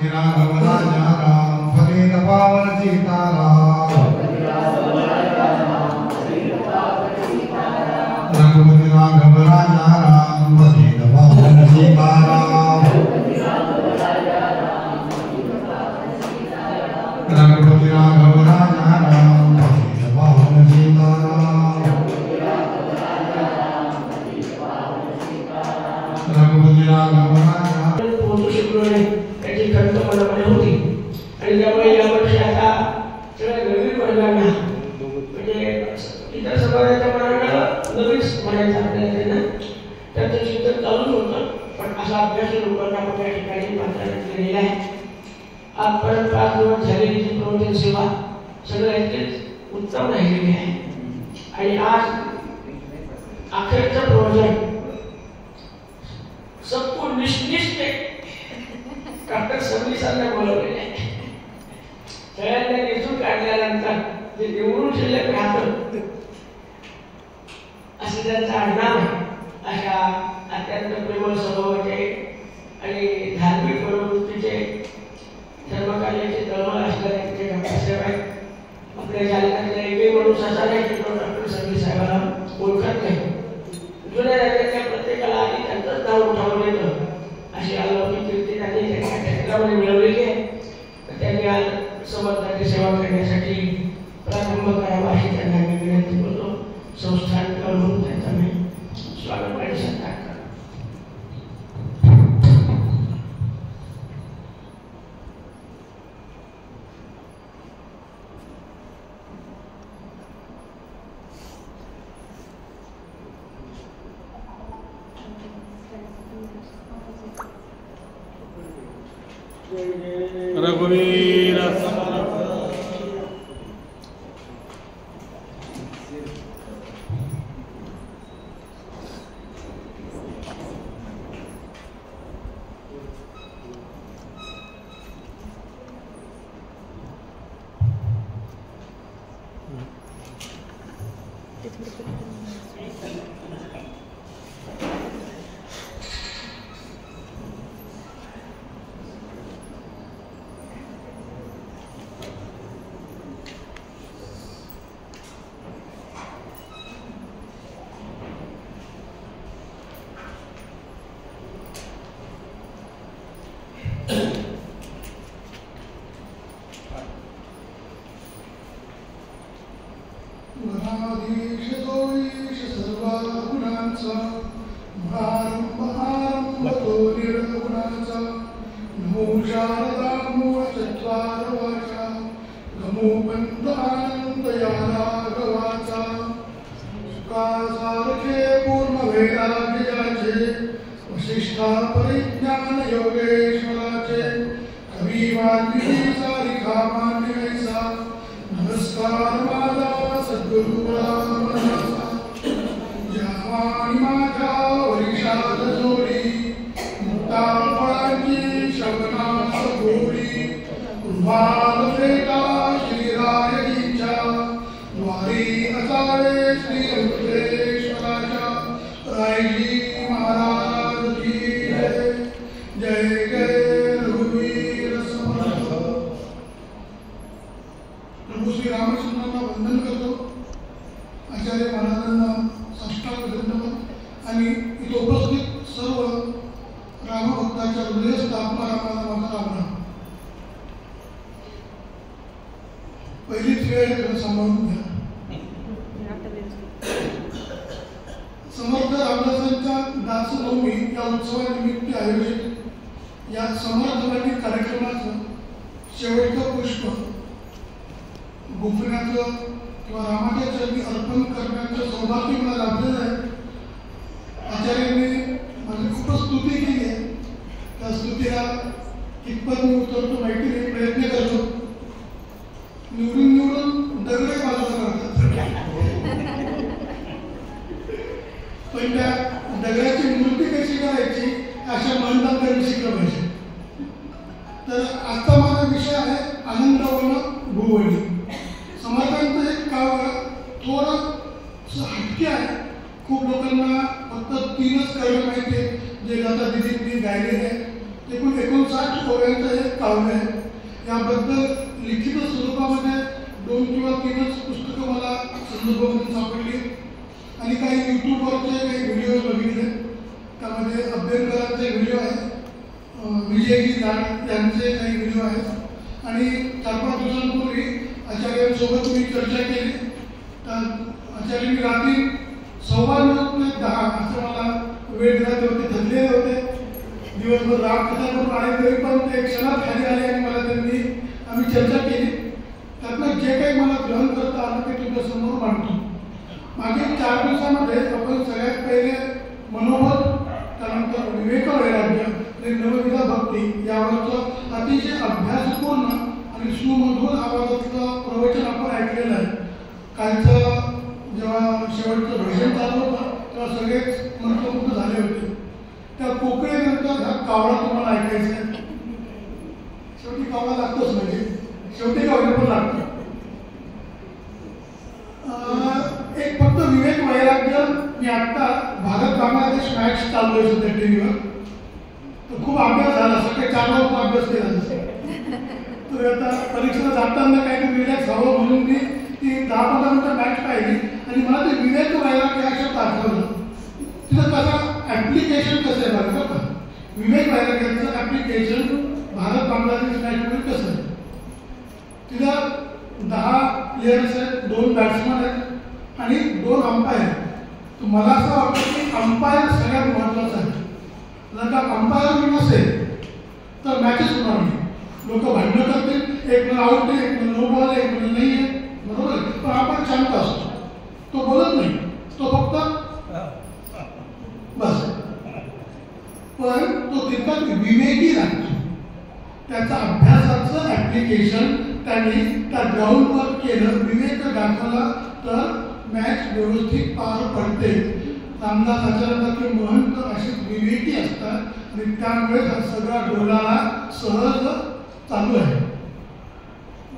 रघुपति राघव राजा राम फतेह पावन सीताराम रघुपति राघव राजा राम फतेह पावन सीताराम रघुपति राघव राजा राम फतेह पावन सीताराम रघुपति राघव राजा पोहोचू शकलो नाही त्याची खंत मनामध्ये होती आणि त्यामुळे या वर्षी आता सगळ्या नवीन वर्गांना म्हणजे इतर समाजाच्या मनाला नवीच म्हणायचं आपल्याला ना त्याचं चिंतन चालूच होतं पण असा अभ्यास लोकांना आपण या ठिकाणी मात्र केलेला आहे. आजपर्यंत 5 दिवस झालेली जी प्रवचन सेवा सगळं इतकेच उत्तम राहिलेली आहे आणि आज अखेरचं प्रवचन सबको निष्ठे डॉक्टर सबनीसांना बोलवलेले आहे. सगळ्यांना निसून काढल्यानंतर जे निवडून शिल्लक राहतं असे त्यांचं आडनाव आहे. अशा अत्यंत प्रेमळ स्वभावाचे आणि धार्मिक प्रवृत्तीचे धर्मकार्याचे तळमळ असणारे डॉक्टर साहेब आहेत. आपल्या जालन्यातला एकही माणूस असा नाही की तो डॉक्टर सबनी साहेबांना ओळखत नाही. जुन्या राज्यातल्या प्रत्येकाला आधी त्यांचंच नाव उठावलं येतं अशी अलौकिक कीर्ती त्यांनी त्यांच्या क्षेत्रामध्ये मिळवलेली आहे. तर त्यांनी आज समर्थाची सेवा करण्यासाठी प्रारंभ करावा अशी त्यांना मी विनंती करतो. संस्थान करून त्यांचा मी स्वागत आणि सत्कार करतो. रघुवीर खूप लोकांना फक्त 3च कर्ण माहिती आहे जे आता दिदींनी गायलेले आहे. एकूण 59 ओव्यांचं एक काव्य आहे. याबद्दल लिखित स्वरूपामध्ये 2 किंवा 3च पुस्तकं मला संदर्भामध्ये सापडली आणि काही यूट्यूबवरचे काही व्हिडिओ बघितले. त्यामध्ये अभ्यंकरांचे व्हिडिओ आहेत, विजयजी लाड यांचे काही व्हिडिओ आहेत आणि 4-5 दिवसांपूर्वी आचार्यांसोबत मी चर्चा केली. तर आचार्यांनी रात्री 9:15 ते 10 असं मला वेळ दिला. होते थकलेले होते, दिवसभर राग कथा करून आले तरी पण ते क्षणात खाली आले आणि मला आम्ही चर्चा केली. त्यातनं जे काही मला ग्रहण करता आलं ते तुमच्यासमोर मांडतो. मागील 4 दिवसामध्ये आपण सगळ्यात पहिले मनोबल, त्यानंतर विवेक वैराग्य आणि नवविधा भक्ती यावरचं अतिशय अभ्यासपूर्ण आणि सुमधुर आवाजातलं प्रवचन आपण ऐकलेलं आहे. कालचं जेव्हा शेवटचं भजन चालू होतं तेव्हा सगळेच मंत्रमुग्ध झाले होते. त्या कोकणीनंतर हा कावळा तुम्हाला ऐकायचा आहे. शेवटी कावळा लागतोच, म्हणजे शेवटी कावळे पण लागतो. एक फक्त विवेक वैराग्य मी आत्ता भारत बांगलादेश मॅच चालू आहे सध्या टीव्हीवर. तर खूप अभ्यास झाला, सकाळी 4 वाजता अभ्यास केला. तर आता परीक्षेला जाताना काही रिलॅक्स हवं म्हणून मी ती 10-15 मिनिटं मॅच पाहिली आणि मला ते विवेक वैराग्य हा शब्द आठवलं. तिथं कसं ॲप्लिकेशन कसं आहे बघा का, विवेक वैराग्याचं ॲप्लिकेशन भारत बांगलादेश मॅचमध्ये कसं आहे. तिथं 10 प्लेयर्स आहेत, 2 बॅट्समन आहेत आणि 2 अंपायर आहेत. तर मला असं वाटतं की अंपायर सगळ्यात महत्त्वाचा आहे. जर का अंपायर नसेल तर मॅचच होणार नाही. लोक भांडणं करतील, एक मला आउट आहे, एक मला नो बॉल आहे, एक मला नाही आहे, बरोबर आहे. पण आपण शांत असतो, तो बोलत नाही, तो फक्त बस. पण तो तितकाच विवेकी लागतो. त्याचा अभ्यासाचं ॲप्लिकेशन त्यांनी त्या ग्राउंडवर केलं, विवेक दाखवला तर मॅच व्यवस्थित पार पडते. रामदास आचार्य महंत असे विवेकी असतात आणि त्यामुळे हा सगळा डोलारा सहज चालू आहे.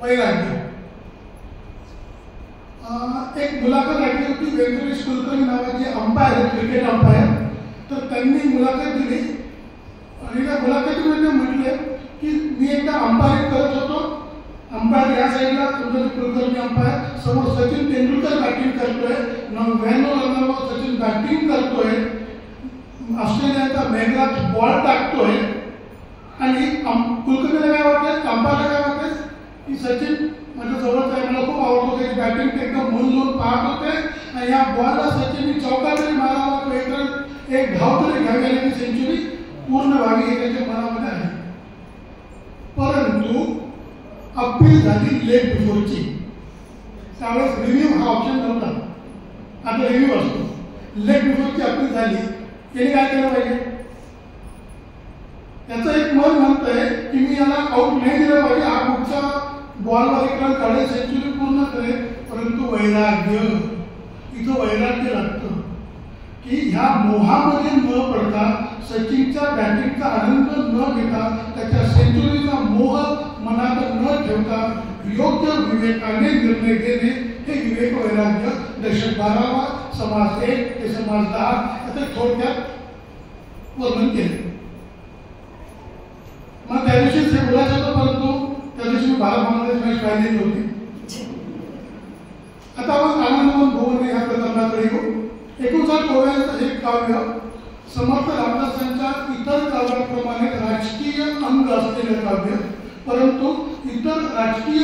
वैराग्य एक मुलाखत ऐकली होती, व्यंकटेश कुलकर्णी नावाचे अंपायर, क्रिकेट अंपायर. तर त्यांनी मुलाखत दिली आणि त्या मुलाखतीमध्ये म्हटले की मी एकदा अंपायर करत होतो. अंपायर या साईडला तुमचं कुलकर्णी अंपायर, समोर सचिन तेंडुलकर बॅटिंग करतोय, 99 रनावर सचिन बॅटिंग करतोय, ऑस्ट्रेलियाचा मेघराज बॉल टाकतोय आणि कुलकर्णीला काय वाटतं, अंपायरला काय वाटतं की सचिन माझ्या जवळच आहे, मला खूप आवडतो, त्याची बॅटिंग ते एकदम मन लावून पाहत होते आणि या बॉलला सचिनने चौका तरी मारावा, एक धाव तरी घ्यावी आणि सेंचुरी पूर्ण व्हावी हे त्याच्या मनामध्ये आहे. परंतु अपील झाली लेग बिफोरची. त्यावेळेस रिव्ह्यू हा ऑप्शन नव्हता, आता रिव्ह्यू असतो. लेग बिफोरची अपील झाली, त्याने काय केलं पाहिजे, त्याचं एक मन म्हणतंय की मी याला आउट नाही दिलं पाहिजे, हा पुढचा बॉलवर एक रन काढेल, सेंचुरी पूर्ण करेल. परंतु वैराग्य, इथं वैराग्य लागतं की ह्या मोहामध्ये न पडता, सचिनच्या बॅटिंगचा आनंद न घेता, त्याच्या सेंचुरीचा मोह मनात न ठेवता योग्य विवेकाने निर्णय घेणे हे विवेक वैराग्य. दशक 12 समाज 1 ते समाज 10 आता थोडक्यात वर्णन केले. मग त्या दिवशीच हे बोलायचं होतं, परंतु त्या दिवशी मी भारत बांगलादेश मॅच पाहिलेली होती. आता आपण आनंदवन भुवन ह्या प्रकरणाकडे येऊ. 59 ओव्यांचं हे काव्य समर्थ रामदासांच्या इतर काव्याप्रमाणे राजकीय अंग असलेलं काव्य, परंतु इतर राजकीय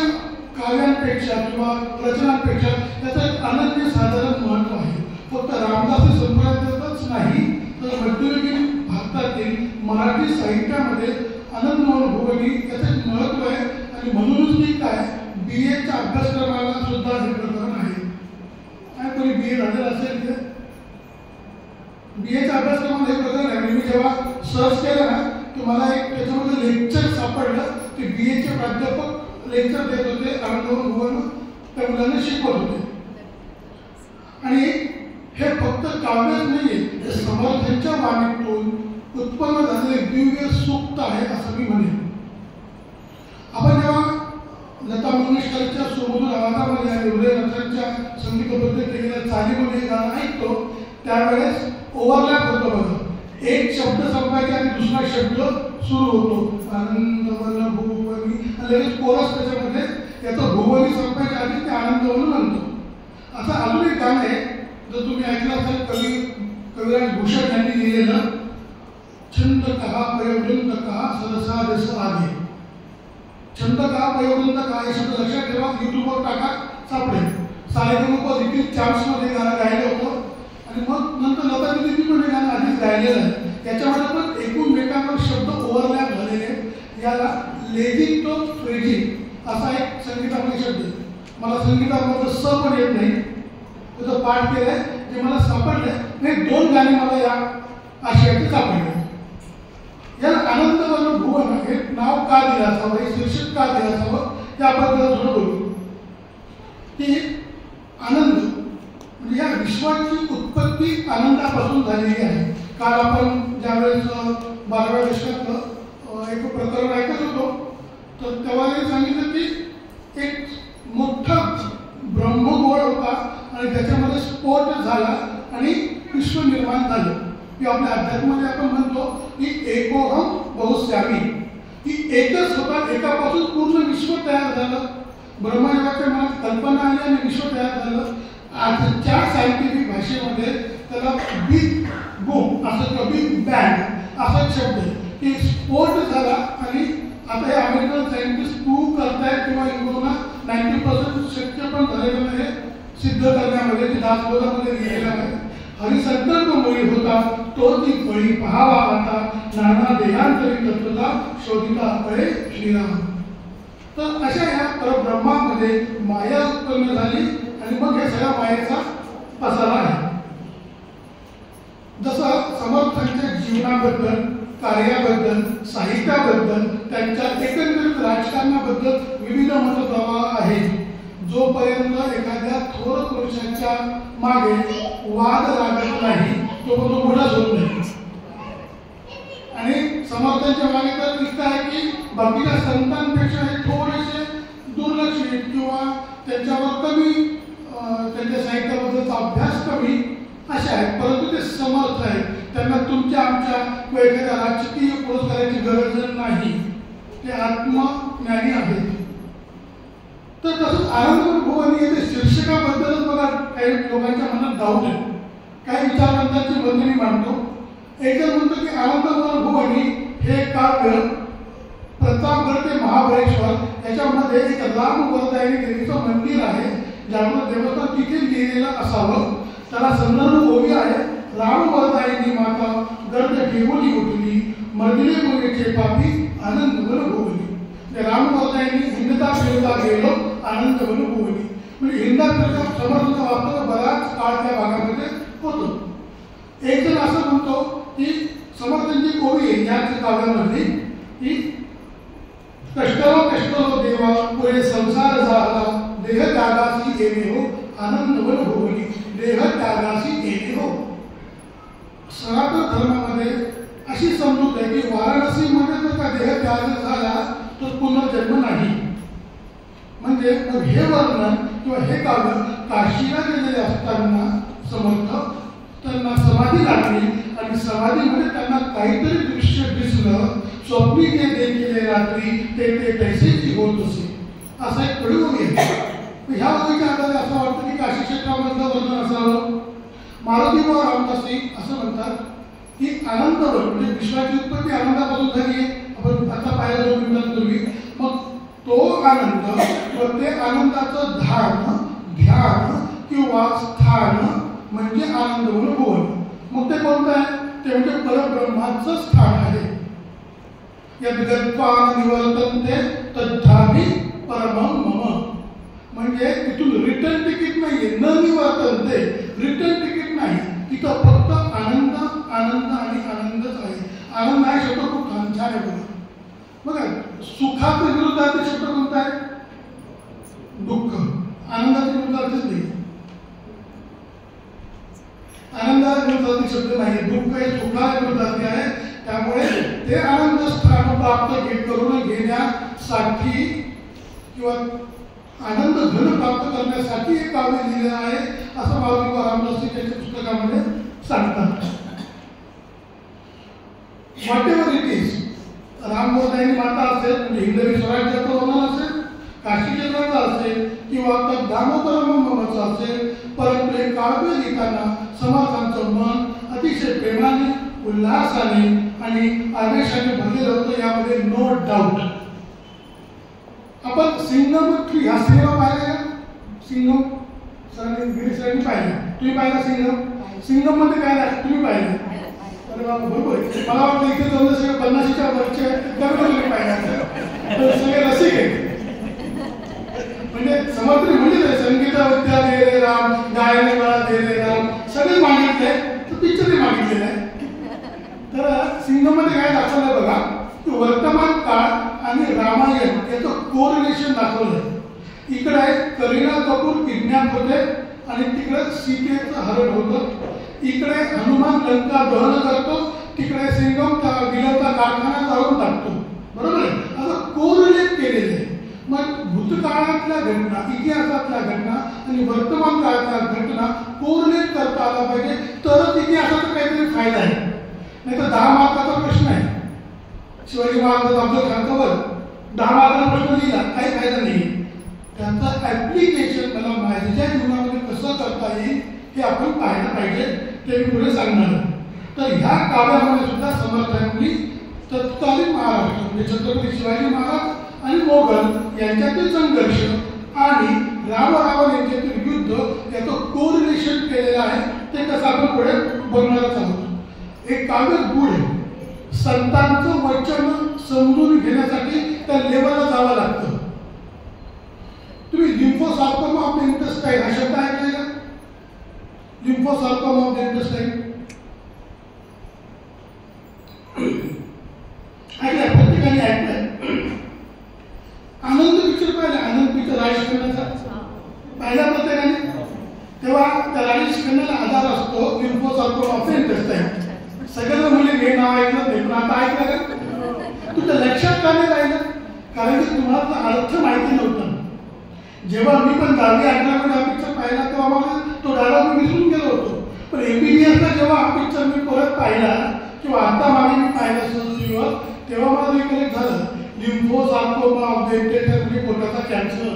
काव्यांपेक्षा किंवा रचनांपेक्षा त्याचं एक अनन्य साधारण महत्त्व आहे. फक्त रामदासी संप्रदायातच नाही तर मध्ययुगीन भारतातील मराठी साहित्यामध्ये आनंदवन भुवनी याचं एक महत्त्व आहे. आणि म्हणूनच मी काय BAच्या अभ्यासक्रमाला सुद्धा हे प्रकरण आहे. काय कोणी BA झालेलं असेल ते BAच्या अभ्यासक्रमात हे प्रकरण आहे. मी जेव्हा सर्च केलं ना तर मला एक त्याच्यामध्ये लेक्चर सापडलं की BAचे प्राध्यापक लेक्चर देत होते, आनंदवन भुवन त्या मुलांना शिकवत होते. आणि हे फक्त काव्यच नाहीये, हे समर्थांच्या वाणीतून उत्पन्न झालेले दिव्य सूक्त आहे असं मी म्हणेन. आपण जेव्हा लता मंगेशकरच्या सुमधुर आवाजामध्ये आणि हृदयनाथांच्या संगीतबद्ध केलेल्या चालीमध्ये गाणं ऐकतो त्यावेळेस ओव्हरलॅप होतं बघा. एक शब्द संपायचा आणि दुसरा शब्द सुरू होतो, आनंदवन भुवनी, आणि लगेच कोरस त्याच्यामध्ये याचा भुवनी संपायच्या आधी ते आनंदवन म्हणतो. असं अजून एक गाणं आहे, जर तुम्ही ऐकलं असेल, कविराज भूषण यांनी लिहिलेलं, छंद कहा पयवृंद कहा सरसा रस आगे. छंद कहा पयवृंद कहा हे शब्द लक्षात ठेवा, युट्यूबवर टाका, सापडेल. सारेगमप देखील चान्समध्ये गाणं गायलं होतं आणि मग नंतर लता दिदींनी पण हे गाणं आधीच गायलेलं आहे. याच्यामध्ये पण एकूणमेकांवर शब्द ओव्हरलॅप झालेले आहेत. याला लेझिंग टू फ्रेजिंग असा एक संगीतामध्ये शब्द आहे. मला संगीतामध्ये स पण येत नाही, त्याचा पाठ केलाय, जे मला सापडलंय. हे 2 गाणी मला या आशयाचे सापडले. याला आनंदवन भुवन हे नाव का दिलं असावं, हे शीर्षक का दिलं असावं, त्याबद्दल थोडं बोलू. की आनंद म्हणजे या विश्वाची उत्पत्ती आनंदापासून झालेली आहे. काल आपण ज्यावेळेस 12व्या दशकातलं एक प्रकरण ऐकत होतो, तर तेव्हा सांगितलं की एक मोठा ब्रह्मगोळ होता आणि त्याच्यामध्ये स्फोट झाला आणि विश्व निर्माण झालं. की आपल्या अध्यात्मामध्ये आपण म्हणतो की एकोहम बहुश्यामी, की एकच होता, एकापासून पूर्ण विश्व तयार झालं. ब्रह्मदेवाच्या मनात कल्पना आली आणि विश्व तयार झालं. आजच्या सायंटिफिक भाषेमध्ये त्याला बिग बूम असं किंवा बिग बँग असा शब्द आहे, की स्फोट झाला. आणि आता हे अमेरिकन सायंटिस्ट प्रूव्ह करतायत किंवा इंग्रजांना 90% शक्य पण झालेलं आहे सिद्ध करण्यामध्ये, की दासबोधामध्ये लिहिलेलं आहे. हरिसंकल्प मुळी होता तो ती फळी पहावा आता, नाना देहांतरी तत्वता शोधिता फळे श्रीराम. तर अशा या परब्रह्मामध्ये माया उत्पन्न झाली आणि मग या सगळ्या मायेचा पसारा आहे. जसं समर्थांच्या जीवनाबद्दल, कार्याबद्दल, साहित्याबद्दल, त्यांच्या एकंदरीत राजकारणाबद्दल विविध मतप्रवाह आहेत. जोपर्यंत एखाद्या थोर पुरुषाच्या मागे वाद लागत नाही तोपर्यंत पुढंच होत नाही. आणि समर्थांच्या मागे तर इतकं आहे की बाकीच्या संतांपेक्षा हे थोडेसे दुर्लक्षित किंवा त्यांच्यावर कमी, त्यांच्या साहित्याबद्दलचा अभ्यास कमी असे आहेत. परंतु ते समर्थ आहेत. त्यांना तुमच्या आमच्या किंवा एखाद्या राजकीय पुरस्काराची गरज नाही. ते आत्मज्ञानी आहेत. तर तसंच आनंदवन भुवनी याच्या शीर्षकाबद्दलच मला काही लोकांच्या मनात डाऊट आहे. काही विचारवंतांची बंधनी मांडतो. एक जण म्हणतो की आनंदवन भुवनी हे काव्य प्रतापगड ते महाबळेश्वर याच्यामध्ये एक रामवरदायिनी देवीचं मंदिर आहे, ज्यामुळे देवस्थान तिथे लिहिलेलं असावं. त्याला संदर्भ ओवी आहे, रामवरदायिनी माता गर्द ठेवली उठली, मर्दिले मुलीचे पापी आनंदवन भुवनी. रामवरदायिनी हिंदता फिरता गेलो आनंदवन भुवनी. म्हणजे हिंदा फिरता समर्थाचा वापर बराच काळ त्या भागामध्ये होतो. एक जण असं म्हणतो की समर्थांची ओवी आहे याच काव्यामध्ये की कष्टलो देवा पुढे संसार झाला, देह त्यागासी येणे हो आनंदवन भुवनी, देह त्यागासी येणे हो. सनातन धर्मामध्ये अशी समजूत आहे की वाराणसीमध्ये जर का देह त्याग झाला तर पुनर्जन्म नाही. म्हणजे मग हे वर्णन किंवा हे काव्य काशीला गेलेले असताना समर्थ त्यांना समाधी लागली आणि समाधीमध्ये त्यांना काहीतरी दृश्य दिसलं, स्वप्नी ते देखील रात्री ते ते तैसेची होत असे, असा एक प्रयोग आहे. ह्या ओळीच्या आधारे असं वाटतं की काशी क्षेत्रामधलं वर्णन असावं. मारुतीबाबा रामदासी असं म्हणतात की आनंदवन म्हणजे विश्वाची उत्पत्ती आनंदापासून झाली आहे. आपण आता पाहिलं 2 मिनिटांपूर्वी. मग तो आनंद व ते आनंदाचं ध्यान किंवा स्थान म्हणजे आनंदवन भुवन. मग ते कोणतं आहे? ते म्हणजे परब्रह्माचं स्थान आहे. यद् गत्वा निवर्तन्ते तद्धामी परमं मम. म्हणजे तिथून रिटर्न तिकीट नाहीये, न निवर्तन्ते, रिटर्न तिकीट नाही. तिथं फक्त आनंद आनंद आणि आनंदच आहे. आनंद हा शब्द खूप छान आहे बघा. सुखाचा विरुद्धार्थ शब्द कोणता आहे? दुःख. आनंदाचा विरुद्धार्थच नाही. आनंदाचा विरुद्धार्थी शब्द नाही. दुःख हे सुखाला विरुद्धार्थी आहे. त्यामुळे ते आनंद स्थान प्राप्त करून घेण्यासाठी किंवा आनंद घन प्राप्त करण्यासाठी हे काव्य लिहिलेलं आहे असं मारुतीबाबा रामदासी त्यांच्या पुस्तकामध्ये सांगतात. Whatever it is, Ram Modi माता असेल म्हणजे हिंदवी स्वराज्याचं वर्णन असेल, काशी क्षेत्राचं असेल किंवा दामोदर मोहम्मदचं असेल, परंतु हे काव्य लिहिताना समर्थांचं मन अतिशय प्रेमाने, उल्हासाने आणि आवेशाने भरलेलं होतं, यामध्ये नो डाऊट. आपण सिंगम ट्री हा सिनेमा पाहिला का? सिंगम सरांनी गिरीश सरांनी पाहिला, तुम्ही पाहिला सिंगम? सिंगम मध्ये काय आहे तुम्ही पाहिलं? अरे बाबा बरोबर. मला वाटतं इथे जवळ सगळे 50च्या वरचे दररोज पाहिला सगळे रसिक आहेत. म्हणजे समर्थन म्हणजे संगीत विद्या दे रे राम, गायन कला दे रे राम, सगळे मागितले तर पिक्चरही मागितलेलं आहे. तर सिंगम मध्ये काय दाखवलं बघा की वर्तमान काळ आणि रामायण याचं कोरिलेशन दाखवलं. इकडे करीना कपूर किडनॅप होते आणि तिकडे सीतेचं हरण होतं. इकडे हनुमान लंका दहन करतो, तिकडे सिंगम विलवता कारखाना जाळून टाकतो. बरोबर आहे, असं कोरिलेट केलेलं आहे. मग भूतकाळातल्या घटना, इतिहासातल्या घटना आणि वर्तमान काळातल्या घटना कोरिलेट करता आला पाहिजे, तरच इतिहासाचा काहीतरी फायदा आहे. नाही तर 10 मार्काचा प्रश्न आहे, शिवाजी महाराज अफजल खानवर 10 मार्काचा प्रश्न लिहिला, काही फायदा नाही. त्याचं ऍप्लिकेशन मला माझ्या जीवनामध्ये कसं करता येईल हे आपण पाहायला पाहिजे, ते मी पुढे सांगणार. तर ह्या काव्यामध्ये सुद्धा समर्थांनी तत्कालीन महाराष्ट्र म्हणजे छत्रपती शिवाजी महाराज आणि मोगल यांच्यातील संघर्ष आणि रावण यांच्यातील युद्ध याचं कोरिलेशन केलेलं आहे. ते कसं आपण पुढे बघणारच आहोत. एक काव्य गूढ आहे. संतांचं वचन समजून घेण्यासाठी त्या लेवलला जावं लागतं. तुम्ही लिम्फोसार्कोमा ऑफ द इंटेस्टाईन हा शब्द ऐकलाय का? लिम्फोसार्कोमा ऑफ द इंटेस्टाईन ऐकलाय, प्रत्येकाने ऐकलाय. आनंद पिक्चर पाहिला, आनंद पिक्चर राजेश खन्नाचा पाहिला प्रत्येकाने. तेव्हा त्या राजेश खन्नाला आधार असतो लिम्फोसार्कोमा ऑफ द इंटेस्टाईन. सगळ्यांना मुली हे नाव ऐकलं नाही, पण आता ऐकलं का? तुमच्या लक्षात का नाही राहिलं? कारण की तुम्हाला अर्थ माहिती नव्हता. जेव्हा मी पण 10वी 11वी हा पिक्चर पाहिला तेव्हा मला तो डायलॉग मी विसरून गेलो होतो. पण MBBSला जेव्हा हा पिक्चर मी परत पाहिला किंवा आता मागे मी पाहिला सहजीवर, तेव्हा मला रिकलेक्ट झालं लिम्फोसार्कोमा ऑफ द इंटेस्टाईन म्हणजे पोटाचा कॅन्सर.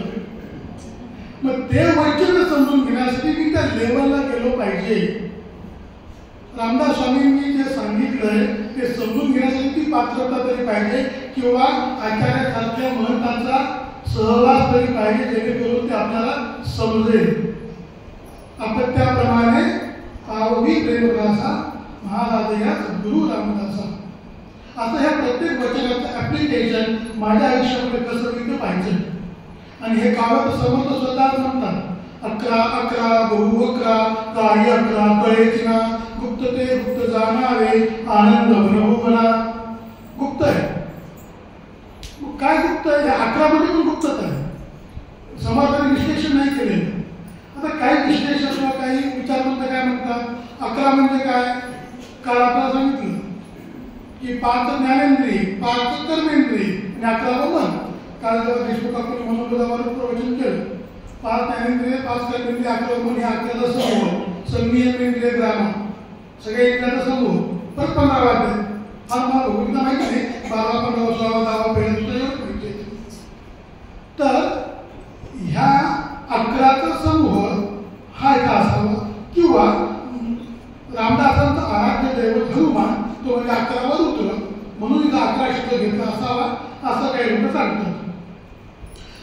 मग ते वैद्य समजून घेण्यासाठी मी त्या लेवलला गेलो पाहिजे. रामदास स्वामींनी जे सांगितलंय ते समजून घेण्यासाठी ती पात्रता तरी पाहिजे किंवा आचार्यासारख्या महंतांचा सहवास तरी पाहिजे, जेणेकरून ते आपल्याला समजेल. आपण त्याप्रमाणे पावनी प्रेमरासा महाराज या गुरु रामदासा, असं ह्या प्रत्येक वचनाचं ऍप्लिकेशन माझ्या आयुष्यामध्ये कसं विकलं पाहिजे. आणि हे काव्य समर्थ स्वतःच म्हणतात, 11 11 बहु 11 काही 11 कळेच ना, गुप्त ते गुप्त जाणारे आनंद भनभुवना. गुप्त आहे, काय गुप्त आहे? 11 मध्ये पण गुप्तच आहे. समाजाने विश्लेषण नाही केलेलं. आता काही विश्लेषक किंवा काही विचारवंत काय म्हणतात, 11 म्हणजे काय? काल आपल्याला सांगितलं की 5 ज्ञानेंद्रिय, 5 कर्मेंद्रिय आणि 11 मन. काल जेव्हा देशमुख आपण मनोबलावर प्रवचन केलं, 5 ज्ञानेंद्रिय, 5 कर्मेंद्रिय, 11 मन, हे 11 समूह, संनियमेंद्रिय ग्राम, सगळे इंद्रियाचा समूह. परत 15 वाद्य हा मला भूमिका माहिती नाही, 12 15 16 10 पहिल्या पाहिजे. तर ह्या 11चा समूह हा एका असावा किंवा रामदासांचा आराध्य दैवत हनुमान तो म्हणजे 11वर उतरत म्हणून इथं 11 शब्द घेतला असावा, असं काही लोक सांगतात.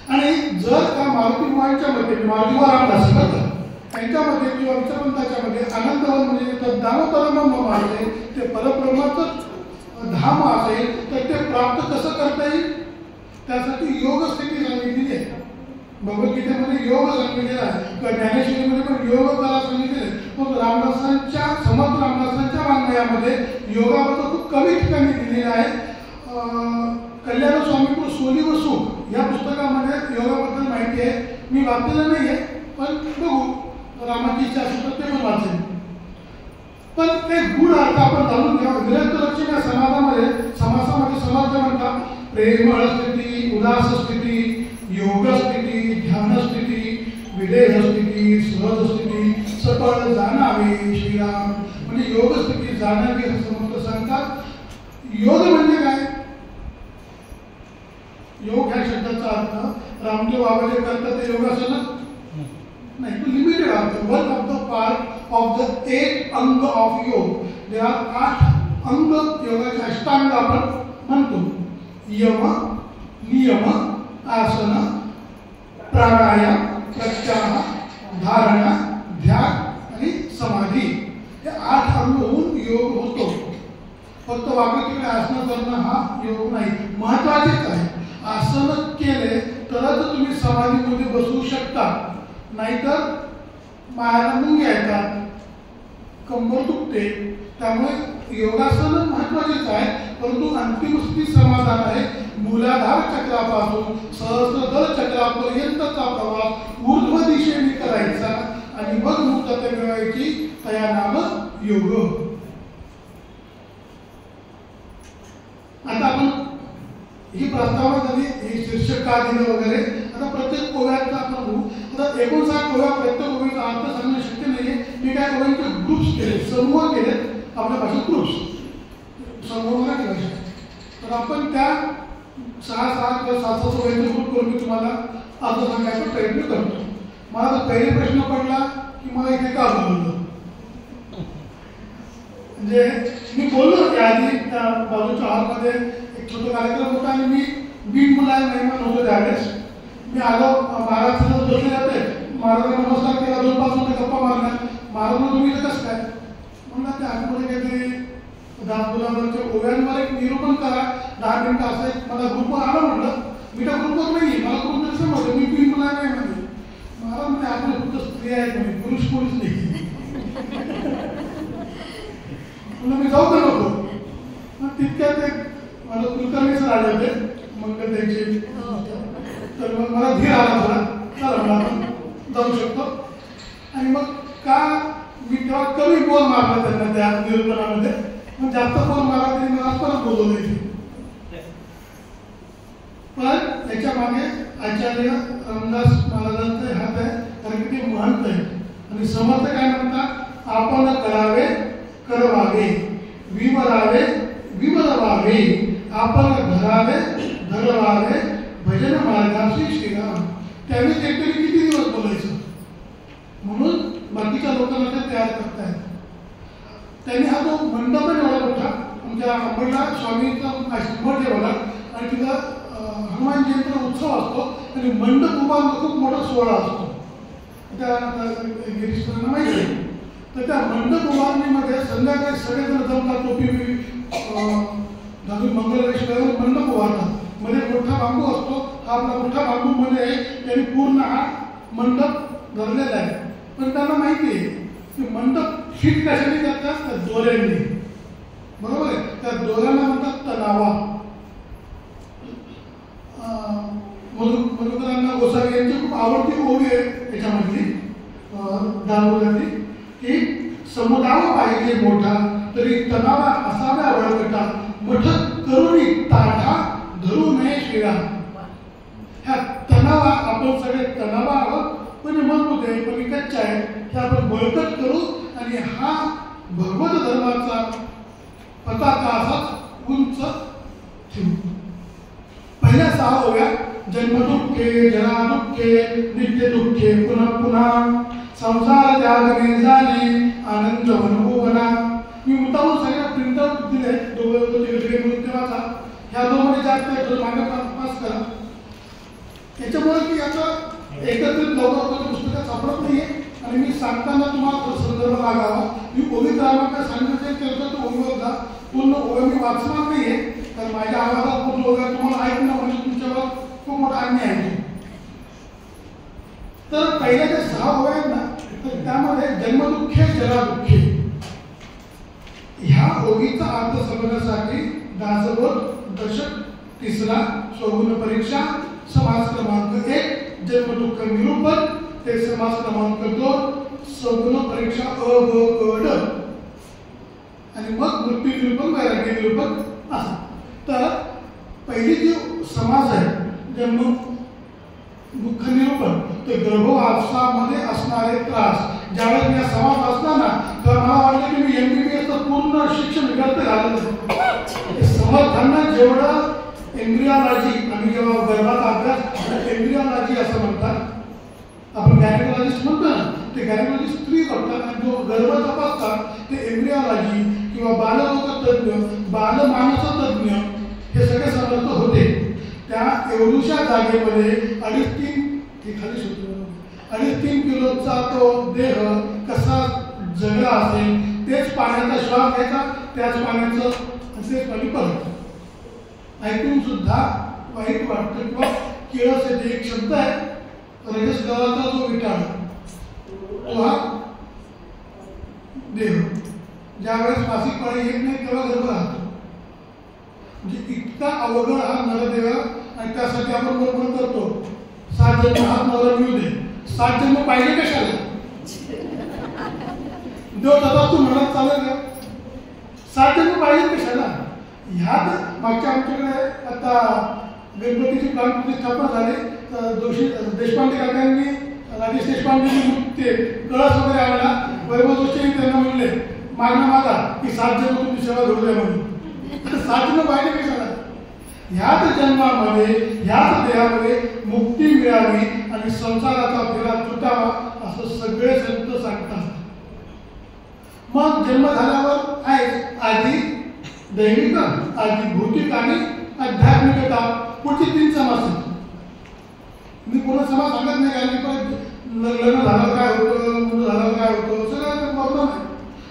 आणि जर का मारुतीबाईंच्या मध्ये मारुतीबा रामदास त्यांच्यामध्ये किंवा विचारवंताच्या मध्ये आनंदवन म्हणजे दामोदरम आहे ते परब्रह्माचं धाम असेल तर ते प्राप्त कसं करता येईल, त्यासाठी योग स्थिती सांगितलेली आहे. भगवद्गीतेमध्ये योग सांगितलेला आहे किंवा ज्ञानेश्वरीमध्ये पण योग कला सांगितलेलं आहे. मग रामदासांच्या समर्थ रामदासांच्या वाङ्मयामध्ये योगाबद्दल खूप कमी ठिकाणी दिलेलं आहे. कल्याण स्वामी सोली व सुख या पुस्तकामध्ये योगाबद्दल माहिती आहे. मी वाचलेलं नाही आहे, पण बघू रामाची इच्छा असेल तर ते पण वाचेल. पण ते गुण अर्थ आपण जाणून घ्यावं. निरंतरच्या समासामध्ये समर्थ म्हणतात प्रेमळ स्थिती, उदास स्थिती, योग स्थिती, ध्यान स्थिती, विदेह स्थिती, सहज स्थिती, सफळ जाणावे श्रीराम म्हणजे योग स्थिती जाणावी असं समर्थ सांगतात. योग म्हणजे काय? योग ह्या शब्दाचा अर्थ रामदेव बाबा जे करतात ते योगासन नाही, तो लिमिटेड अर्थ. One of the part of the 8 अंग ऑफ योग. जे 8 अंग योगाचे अष्टांग आपण म्हणतो. यम, नियम, आसन, प्राणायाम, प्रत्याहार, धारणा, ध्यान आणि समाधी. हे 8 अंग होऊन योग होतो. फक्त वाकडे आसन करणं हा योग नाही, महत्वाचेच आहे. आसन केले तरच तुम्ही समाधीमध्ये बसू शकता, नाहीतर पायाला मुंग्या येतात, कंबर दुखते. त्यामुळे योगासन महत्वाचेच आहे, परंतु अंतिम स्थिती समाधान आहे. मूलाधार चक्रापासून सहस्रदल चक्रापर्यंतचा प्रवास ऊर्ध्व दिशेने करायचा आणि मग मुक्तता मिळवायची. तया नाम योग. आता आपण ही प्रस्तावना झाली, हे शीर्षक का दिलं वगैरे. आता प्रत्येक ओव्याचा आपण बघू. आता 59 ओव्या, प्रत्येक ओव्याचा अर्थ सांगणं शक्य नाहीये. मी काय ओव्यांचे ग्रुप्स केले, समूह केले. आपल्या भाषेत ग्रुप्स, समूह मराठी भाषा. तर आपण त्या 6 किंवा 7 ओव्यांचे ग्रुप करून मी तुम्हाला अर्थ सांगायचा प्रयत्न करतो. मला तर पहिले प्रश्न पडला की मला इथे का बोलवलं. म्हणजे मी बोललो त्याआधी त्या बाजूच्या हॉलमध्ये एक छोटा कार्यक्रम होता आणि मी बीड मुलाय मेहमान होतो. त्यावेळेस मी आलो, महाराज बसले होते. महाराजांना नमस्कार केला, 2-5 मिनिटं गप्पा मारल्या. महाराजांना तुम्ही इथं कसं काय म्हणलं, त्या आतमध्ये काहीतरी दासगुलाबाच्या ओव्यांवर एक निरूपण करा 10 मिनिटं. असं एक मला ग्रुपवर आलं. म्हटलं मी त्या ग्रुपवर नाही, मला ग्रुप कसं म्हणतो, मी बीड मुलाय नाही म्हणजे. महाराज म्हणजे आपले फक्त स्त्री आहेत म्हणजे, पुरुष कोणीच नाही. म्हणून मी जाऊ का नको. मग तितक्यात एक मला कुलकर्णी सर आले होते, मंगल त्यांचे. तर मग मला धीर आला थोडा, चला मला आपण जाऊ शकतो. आणि मग का मी तेव्हा कमी बोल मारला त्यांना त्या निरूपणामध्ये. मग जास्त बोल मारला तरी मला परत बोलवलं नाही. पण याच्या मागे आचार्य रामदास महाराजांचे हात आहे, कारण की ते महंत आहे. आणि समर्थ काय म्हणतात, आपण करावे करवावे, विवरावे विवरवावे, आपण धरावे धरवावे, भजन मार्गाशी श्रीराम. त्यावेळेस एकतरी किती दिवस बोलायचं, म्हणून बाकीच्या लोकांना ते तयार करतायत. त्यांनी हा जो मंडप आहे एवढा मोठा, आमच्या अंबडला स्वामींचा मठ आहे बघा, आणि तिथं हनुमान जयंतीचा उत्सव असतो आणि मंडप उभारणं खूप मोठा सोहळा असतो. त्या गिरीश्वरांना माहिती आहे. तर त्या मंडप उभारणीमध्ये संध्याकाळी सगळेजण जमतात, टोपी घालून मंगलवेशावर मंडप उभारतात. मध्ये मोठा बांबू असतो, हा आपला मोठा बांबू मध्ये आहे. त्यांनी पूर्ण हा मंडप धरलेला आहे. पण त्यांना माहिती आहे की मंडप फिट कशाने करतात, त्या दोऱ्यांनी. बरोबर आहे, त्या दोऱ्यांना म्हणतात तणावा. मधुकरांना गोसावी यांची खूप आवडती ओवी आहे याच्यामधली, दानोळ्यातली, की समुदाय पाहिजे मोठा तरी तणावा असाव्या वळकटा, मठ करुणी ताठा धरू नये शिळा. ह्या तणावा, आपण सगळे तणावा आहोत पण मजबूत आहे, पण कच्चा आहे, हे आपण बळकट करू आणि हा भगवत धर्माचा पताका असाच उंच ठेवू. पहिल्या 6 ओव्या, जन्मदुःखे जरादुःखे नित्य दुःखे पुन्हा पुन्हा, संसार त्यागने जाणे आनंद अनुभवना. मी मुद्दामून सगळ्या प्रिंटआउट दिले तेव्हाचा. ह्या दोनमध्ये जास्त आहे, मागे पास करा. याच्यामुळे की आता एकत्रित लवकर पुस्तकात सापडत नाहीये आणि मी सांगताना तुम्हाला संदर्भ लागावा. मी ओवी क्रमांक सांगितले केलं तर ओवीवर जा. पूर्ण ओव्या मी वाचणार नाहीये, तर माझ्या आवाजात पूर्ण ओव्या तुम्हाला ऐकणं म्हणजे तुमच्यावर खूप मोठा अन्याय आहे. तर पहिल्या ज्या 6 ओव्या आहेत ना, तर त्यामध्ये जन्मदुःखे जरादुःखे ह्या ओवीचा अर्थ समजण्यासाठी दासबोध दशक 3 स्वगुण परीक्षा समास क्रमांक 1 जन्मदुःख निरूपण ते समास क्रमांक 2 स्वगुण परीक्षा अ ब क ड आणि मग मृत्यू निरूपण वैराग्य निरूपण असं. तर पहिली जी समास आहे जन्म दुःख निरूपण, ते गर्भवासामध्ये असणारे त्रास. ज्यावेळेस मी समाज असला ना, तर मला वाटलं की मी MBBS पूर्ण शिक्षण व्यर्थ झालं. समर्थांना जेवढं एम्ब्रिओलॉजी, आम्ही जेव्हा गर्भाचा अभ्यास एम्ब्रिओलॉजी असं म्हणतात, आपण गायनेकोलॉजिस्ट म्हणतो ना, ते गायनेकोलॉजिस्ट स्त्री बघतात आणि जो गर्भ तपासतात ते एम्ब्रिओलॉजी किंवा बालरोग तज्ञ, बालमानस तज्ञ हे सगळे समर्थ होते. त्या एवढ्याशा जागेमध्ये 2.5-3 किलोचा तो देह कसा जगला असेल, तेच पाण्याचा श्वास घ्यायचा, त्याच पाण्याचं असेच पाणी परत. ऐकून सुद्धा वाईट वाटतं किंवा किळस येते. एक शब्द आहे रजस गव्हाचा जो विटाळ, तो हा देह. ज्यावेळेस मासिक पाळी येत नाही तेव्हा गर्भ राहतो. म्हणजे इतका अवघड हा नरदेह. आणि त्यासाठी आपण बरोबर करतो 7 जन्म हा नवरा मिळू दे. 7 जन्म पाहिजे कशाला? देव दादा तू म्हणत चालेल का? 7 जन्म पाहिजे कशाला? ह्यात मागच्या आमच्याकडे आता गणपतीची प्राण प्रतिष्ठापना झाली तर देशपांडे काकांनी, राजेश देशपांडेंनी ते कळस वगैरे आणला. वैभव जोशींनी त्यांना म्हणले मागणं मागा की 7 जन्म तुमची सेवा घेऊ द्या म्हणून. 7 जन्म पाहिजे कशाला? ह्याच जन्मामध्ये ह्याच देहामध्ये मुक्ती मिळावी आणि संसाराचा फेरा तुटावा असं सगळे संत सांगतात. मग जन्म झाल्यावर आहे आधी दैविक, आधी भौतिक आणि आध्यात्मिकता. पुढची 3 समाज. मी पूर्ण समाज सांगत नाही कारण की लग्न झालं काय होतं, मुलं झालं काय होतं, सगळं वर्णन आहे.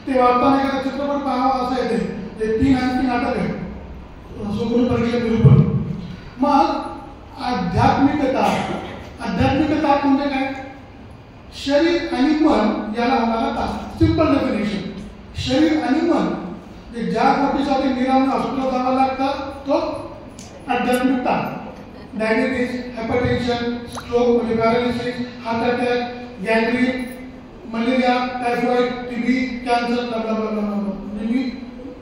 ते वाचताना एखादा चित्रपट पाहावा असं येते. ते 3 आणखी नाटक आहे सोगुण परीक्षा निरूपण. मग आध्यात्मिकता म्हणजे काय? शरीर आणि मन याला होणारा ताप. Simple definition. शरीर आणि मन ज्या गोष्टीसाठी निरामय हॉस्पिटल जावं लागतं तो आध्यात्मिकता. डायबिटीज, हायपरटेन्शन, स्ट्रोक म्हणजे paralysis, heart attack, gangrene, malaria, typhoid, TB, cancer, म्हणजे मी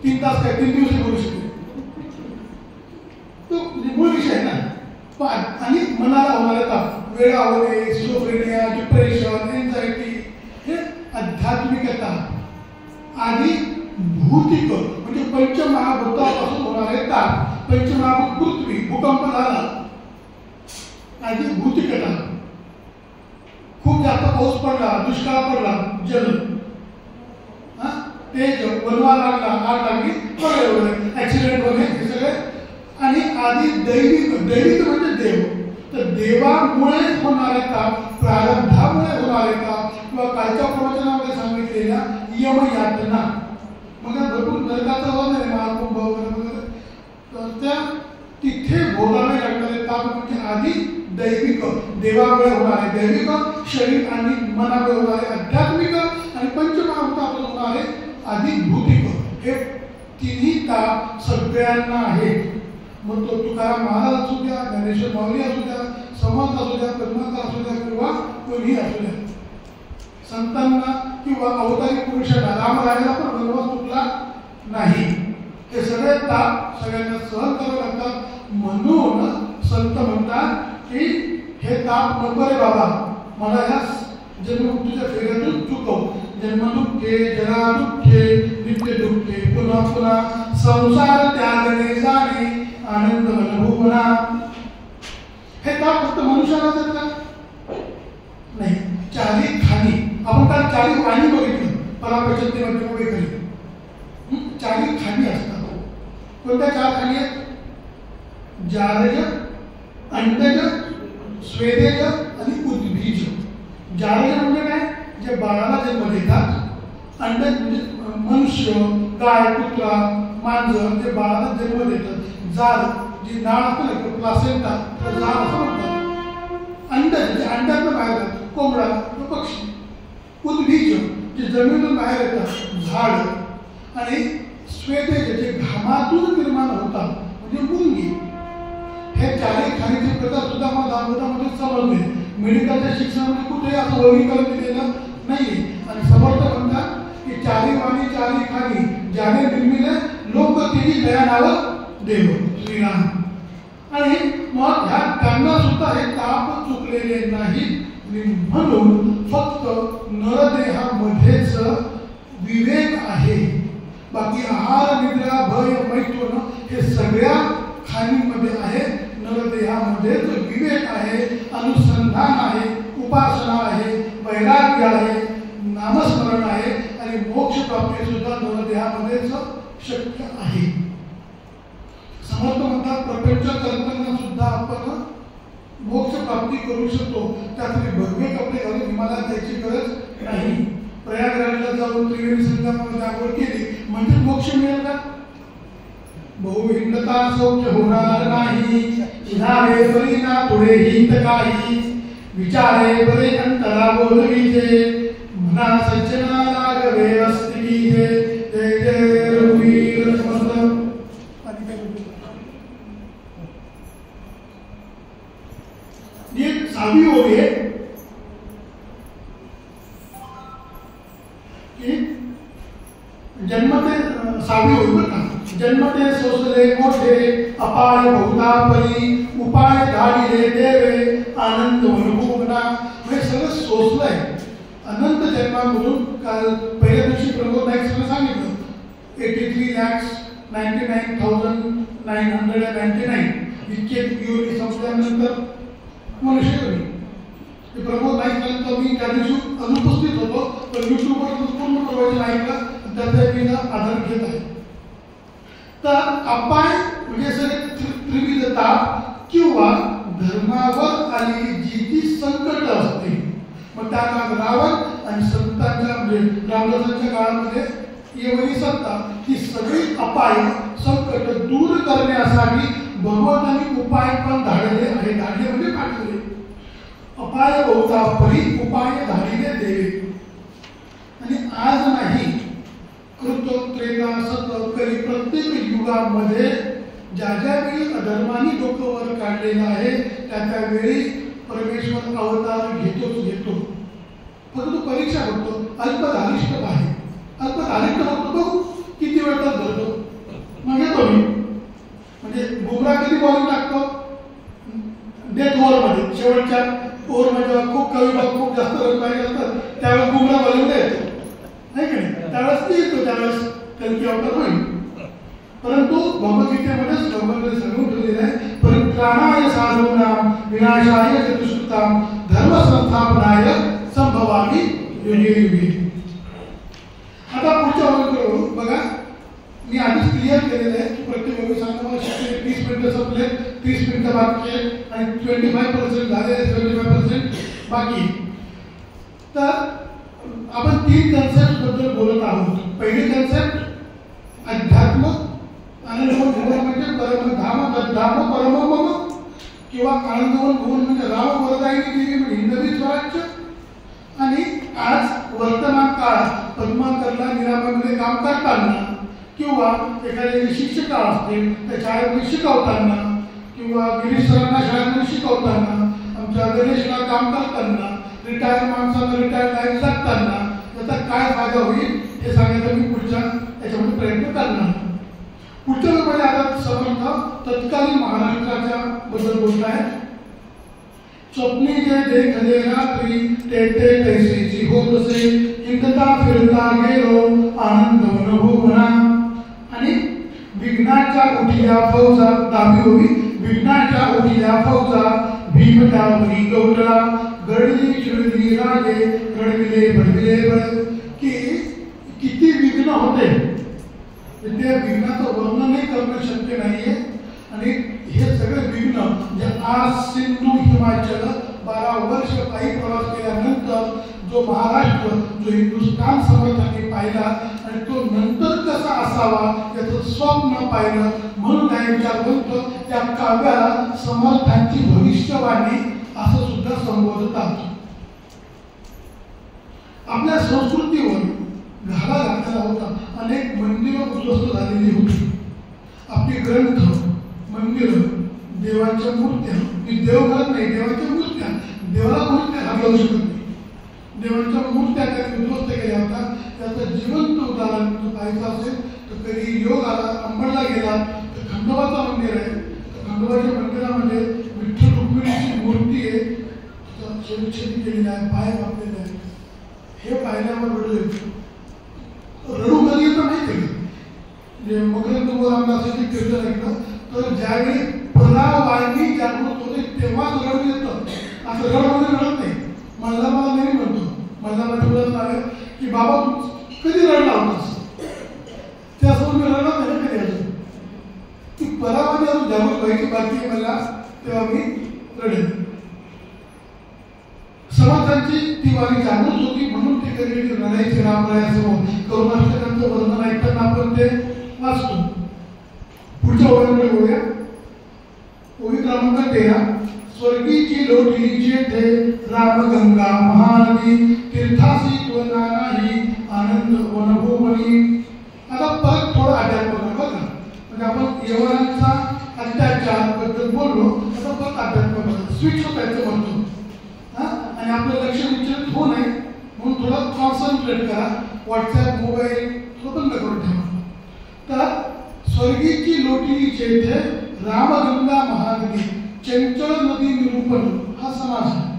3 तास काय 3 दिवस बोलू शकतो. तो मूळ विषय आहे ना. आणि मनाला होणारे ताप, वेळा होणे, स्किझोफ्रेनिया, डिप्रेशन, एन्झायटी, हे आध्यात्मिकता. आणि भौतिक म्हणजे पंचमहाभूतापासून होणारे ताप. पंचमहाभूत पृथ्वी, भूकंप झाला, आधी भौतिकता. खूप जास्त पाऊस पडला, दुष्काळ पडला, जल, तेज, वनवा लागला, आग लागली, वगैरे ऍक्सिडेंट वगैरे हे सगळे. आणि आधी दैविक म्हणजे देव. तर देवामुळे होणारे ताप, प्रारब्धामुळे होणारे ताप किंवा कालच्या प्रवचनामध्ये सांगितलेल्या यमयातना. मग भरपूर नरकाचं होत आहे महाकुंभ वगैरे, तर त्या तिथे भोगावे लागणारे ताप म्हणजे आधी दैविक, देवामुळे होणारे दैविक, शरीर आणि मनामुळे होणारे आध्यात्मिक, आणि पंचमहाभूतापासून होणारे आधी भौतिक. हे तिन्ही ताप सगळ्यांना आहेत. मग तो तुकाराम महाराज असू द्या, ज्ञानेश्वर माऊली असू द्या, समर्थ असू द्या, पद्माकर असू द्या किंवा कोणीही असू द्या, संतांना किंवा अवतारी पुरुषांना, रामराजाला पण वनवास तुटला नाही. हे सगळे ताप सगळ्यांना सहन करावे लागतात. म्हणून संत म्हणतात की हे ताप नको रे बाबा, मला ह्या जन्ममृत्यूच्या फेऱ्यातून चुकव. जन्मदुःखे, जरा दुःखे, नित्य दुःखे, पुन्हा पुन्हा संसार त्यागणे जाणे, आनंद अनुभवना. हे ताप फक्त मनुष्याला देत का? नाही. 4 खाणी, आपण काल 4 वाणी बघितलं परापचते मध्ये वगैरे. 4 खाणी असतात. कोणत्या 4 खाणी आहेत? जारज, अंडज, स्वेदज आणि उद्बीज. जारज म्हणजे काय? जे बाळाला जन्म देतात. अंडज म्हणजे मनुष्य, गाय, कुत्रा, मांजर जे बाळाला जन्म देतात. जार जी नाळ असते ना, प्लासेंटा, जार असं म्हणतात. अंडज जे अंड्यातून बाहेर येतात, कोंबडा, पक्षी. उद्बीज जे जमिनीतून बाहेर येतात, झाड. आणि स्वेदज जे घामातून निर्माण होतात म्हणजे मुंगी. हे 4 खाणीचे प्रकार सुद्धा मला दाखवतामध्ये समजले. मेडिकलच्या शिक्षणामध्ये कुठेही असं वर्गीकरण केलेलं नाही. आणि समर्थ म्हणतात की 4 वाणी 4 खाणी ज्याने निर्मिले लोक तिन्ही दया नाव देव श्रीराम. आणि मग ह्या त्यांना सुद्धा हे ताप चुकलेले नाहीत. म्हणून फक्त नरदेहामध्येच विवेक आहे. बाकी आहार, निद्रा, भय, मैथुन हे सगळ्या खाणींमध्ये आहे. नरदेहामध्येच विवेक आहे, अनुसंधान आहे, उपासना आहे, वैराग्य आहे, नामस्मरण आहे आणि मोक्ष प्राप्ती सुद्धा नरदेहामध्येच शक्य आहे. समर्थ म्हणतात प्रपंच करताना सुद्धा आपण मोक्ष प्राप्ती करू शकतो. त्यासाठी भगवे कपडे घालून हिमालयात जायची गरज नाही. प्रयागराजला जाऊन त्रिवेणी संगमामध्ये आंघोळ केली म्हणजे मोक्ष मिळेल का? बहुविंदता सौख्य होणार नाही. इधारे बरी ना पुढे हित काही, विचारे बरे अंतरा बोलवीचे, मना सज्जना लागवे अस्तिकीचे. जय जय रघुवीर समर्थ. आणि काय ये सावी ओवी आहे की जन्मते सावी ओवी बरं का. जन्मते सोसले मोठे अपाय बहुता परी, उपाय धाडिले देवे आनंद अनुभवना. हे सगळं सोसलंय अनंत जन्मामधून. काल पहिल्या दिवशी प्रमोद नाईक सरांनी सांगितलं 83,99,999 इतके योनी संपल्यानंतर मनुष्य योनी. ते प्रमोद नाईक सरांचं मी त्या दिवशी अनुपस्थित होतो, पण युट्यूबवर पूर्ण प्रवचन ऐकलं, त्याचा मी आधार घेत आहे. तर अपाय म्हणजे सगळे त्रिविधता किंवा धर्मावर आलेली जी जी संकट असते, मग त्या काळात रावण आणि संतांच्या म्हणजे रामदासांच्या काळामध्ये येवरी सत्ता, ही सगळी अपाय संकट दूर करण्यासाठी भगवंतांनी उपाय पण धाडले आहे. धाडले म्हणजे पाठवले. अपाय बहुता परी, उपाय धाडिले देवे. आणि आज नाही, कृत, त्रेता, सत, कली प्रत्येक युगामध्ये ज्या ज्या वेळी अधर्माने डोकं वर काढलेलं आहे त्या त्यावेळी परमेश्वर अवतार घेतो. फक्त तो परीक्षा करतो. अल्पधारिष्ठ आहे, अल्पधारिष्ठ होतो तो किती वेळ तर धरतो, मग येतो मी. म्हणजे बुमरा कधी बॉलिंग टाकतो डेथ ओव्हरमध्ये, शेवटच्या ओव्हरमध्ये खूप खूप जास्त रन पाहिजे असतात त्यावेळेस बुमरा बॉलिंगला येतो, नाही का नाही? त्यावेळेस ती येतो, त्यावेळेस कलकी अवतार होईल. परंतु भगवद्गीतेमध्येच भगवंताने सांगून ठेवलेलं आहे, परित्राणाय साधूनां विनाशाय चतुष्कृतां धर्मसंस्थापनाय संभवामि युगे युगे. आता पुढच्या वर्गाकडे बघा, मी आधीच क्लिअर केलेलं आहे की प्रत्येक वर्ग सांगताना 30 मिनिटं संपले, 30 मिनिटं बाकी आहे आणि 25% झाले, 25% बाकी. तर आपण 3 कन्सेप्ट बद्दल बोलत आहोत. पहिली कन्सेप्ट अध्यात्म आनंदवन भुवन म्हणजे परमधाम तद्धाम परमम, किंवा आनंदवन भुवन म्हणजे राम वरदायिनी देवी म्हणजे हिंदवी स्वराज्य. आणि आज वर्तमान काळात पद्माकरला निरामयमध्ये काम करताना किंवा एखाद्या शिक्षक असतील त्या शाळेमध्ये शिकवताना किंवा गिरीश सरांना शाळेमध्ये शिकवताना, आमच्या गणेशला काम करताना, रिटायर माणसांना रिटायर लाईफ जगताना त्याचा काय फायदा होईल हे सांगायचा मी पुढच्या याच्यामध्ये प्रयत्न करणार. पुढच्या वेळेमध्ये आता समर्थ तत्कालीन महाराष्ट्राच्या बद्दल बोलत आहे. स्वप्नी जे देखले रात्री ते कैसेची होतसे, हिंदता फिरता गेलो आनंद अनुभवना. आणि विघ्नाच्या उठिल्या फौजा, दाबी होवी, विघ्नाच्या उठिल्या फौजा भीम त्यावरी गौटला, गडली चिडली राजे गडविले भडविले बळ. की किती विघ्न होते ते विघ्नाचं वर्णनही करणं शक्य नाहीये. आणि हे सगळे विघ्न म्हणजे आज सिंधू हिमाचल 12 वर्ष पायी प्रवास केल्यानंतर जो महाराष्ट्र, जो हिंदुस्थान समर्थांनी पाहिला आणि तो नंतर कसा असावा याचं स्वप्न पाहिलं, म्हणून काय विचार करतो त्या काव्याला समर्थांची भविष्यवाणी असं सुद्धा संबोधतात. आपल्या संस्कृतीवर घाला घातलेला होता. अनेक मंदिरं उद्ध्वस्त झालेली होती. आपले ग्रंथ, मंदिर, देवांच्या मूर्त्या, मी देव करत नाही, देवांच्या मूर्त्या, देवाला मूर्त्या घालवू शकत नाही. देवांच्या मूर्त्या त्यांनी उद्ध्वस्त केल्या होत्या. त्याचं जिवंत उदाहरण पाहायचं असेल तर कधी योग आला, अंबडला गेला तर खंडोबाचं मंदिर आहे. खंडोबाच्या मंदिरामध्ये विठ्ठल रुक्मिणीची मूर्ती आहे, छेदी केलेली आहे, पाय बांधलेले आहे. हे पाहिल्यावर रडू कधी येतं नाही केलं. मला नाही म्हणतो, मला मुलांना आहे की बाबा तू कधी रडला होतास? त्यासमोर मी रडला नाही कधी अजून. ती परामध्ये अजून जागृत व्हायची बाकी आहे मला, तेव्हा मी रडेल. समाजांची ती वारी जागृत होती म्हणून ते कधी रडायचे रामरायासमोर. करुणाष्टकांचं वर्णन ऐकताना आपण ते वाचतो. पुढच्या ओळीकडे बोलूया. ओळी क्रमांक 13. स्वर्गीची लोटी जेथे रामगंगा महानदी तीर्थासी तुलना नाही आनंद वनभूमनी. आता परत थोडं अध्यात्म बघा. म्हणजे आपण यवनांचा अत्याचार बद्दल बोललो, आता परत अध्यात्म बघा. स्विच होतायचं म्हणतो आणि आपलं लक्ष विचलित होऊ नये म्हणून थोडं कॉन्सन्ट्रेट करा. व्हॉट्सॲप मोबाईल थोडं बंद करून ठेवा. तर स्वर्गीची लोटी जेथे रामगंगा महानदी चंचल नदी निरूपण हा समास आहे.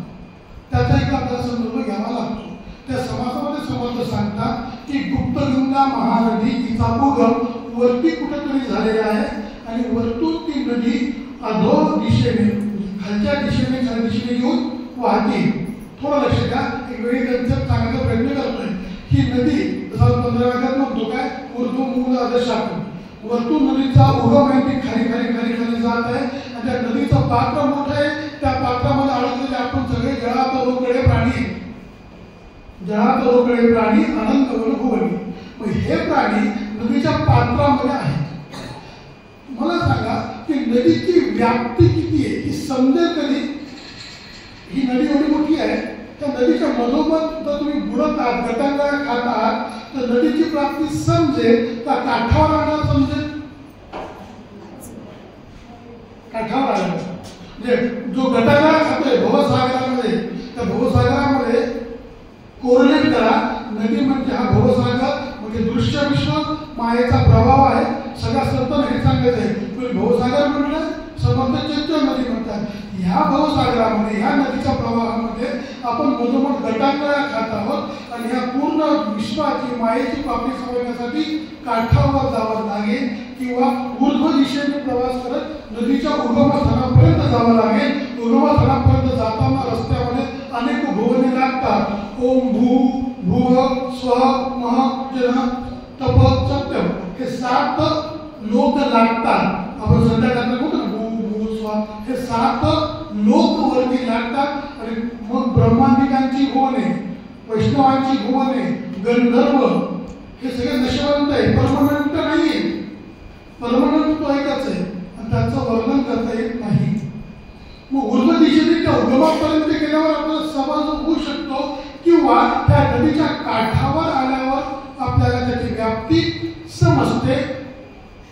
त्याचा एक आपल्याला संदर्भ घ्यावा लागतो. त्या समासामध्ये समर्थ सांगतात की गुप्तगंगा महानदी हिचा उगम वरती कुठेतरी झालेला आहे आणि वरतून ती नदी अधो दिशेने खालच्या दिशेने खालच्या दिशेने येऊन वाहते. थोडं लक्ष द्या. एक वेळी त्यांचं सांगण्याचा प्रयत्न करतोय. ही नदी जसं 15 वाक्यात म्हणतो काय ऊर्ध्व मूल आदर्शातून वरतून नदीचा उगम आहे ती खाली खाली खाली खाली जात आहे आणि त्या नदीचं पात्र मोठं आहे. त्या पात्रामध्ये अडकलेले आपण सगळे जळात रोकडे प्राणी, जळात रोकडे प्राणी अनंत वनभुवनी. मग हे प्राणी नदीच्या पात्रामध्ये आहेत. मला सांगा की नदीची व्याप्ती किती आहे ही समजेल कधी? ही नदी एवढी मोठी आहे, त्या नदीच्या मधोमध जर तुम्ही बुडत आहात गटांगा खात आहात तर नदीची प्राप्ती समजेल का काठावर आल्यावर समजेल? काठावर आल्यावर. म्हणजे जो गटांगा खातोय भवसागरामध्ये, त्या भवसागरामध्ये कोरिलेट करा. नदी म्हणजे हा भवसागर म्हणजे दृश्य विश्व मायेचा प्रभाव आहे. सगळ्या संतांना हे सांगायचं आहे. तुम्ही भवसागर म्हटलं समर्थ चंचल नदी म्हणतात. ह्या भवसागरामध्ये ह्या नदीच्या प्रवाहामध्ये आपण मधोमध गटांगळ्या खात आहोत आणि ह्या पूर्ण विश्वाची मायेची प्राप्ती समजण्यासाठी काठावर जावं लागेल किंवा ऊर्ध्व दिशेने प्रवास करत नदीच्या उगमस्थानापर्यंत जावं लागेल. उगमस्थानापर्यंत जाताना रस्त्यामध्ये अनेक भुवने लागतात. ओम भू भुव स्व मह जन तप सत्यम हे 7 लोक लागतात. आपण संध्याकाळी बोलतो ना भू भू स्व हे 7 लोक वरती लागतात आणि मग ब्रह्मांडिकांची भुवने, वैष्णवांची भुवने, गंधर्व हे सगळे नशवंत आहे, परमनंट नाहीये. परमनंट तो एकच आहे आणि त्याचं वर्णन करता येत नाही. मग ऊर्ध्व दिशेने त्या उगमापर्यंत गेल्यावर आपल्याला समज होऊ शकतो किंवा त्या नदीच्या काठावर आल्यावर आपल्याला त्याची व्याप्ती समजते.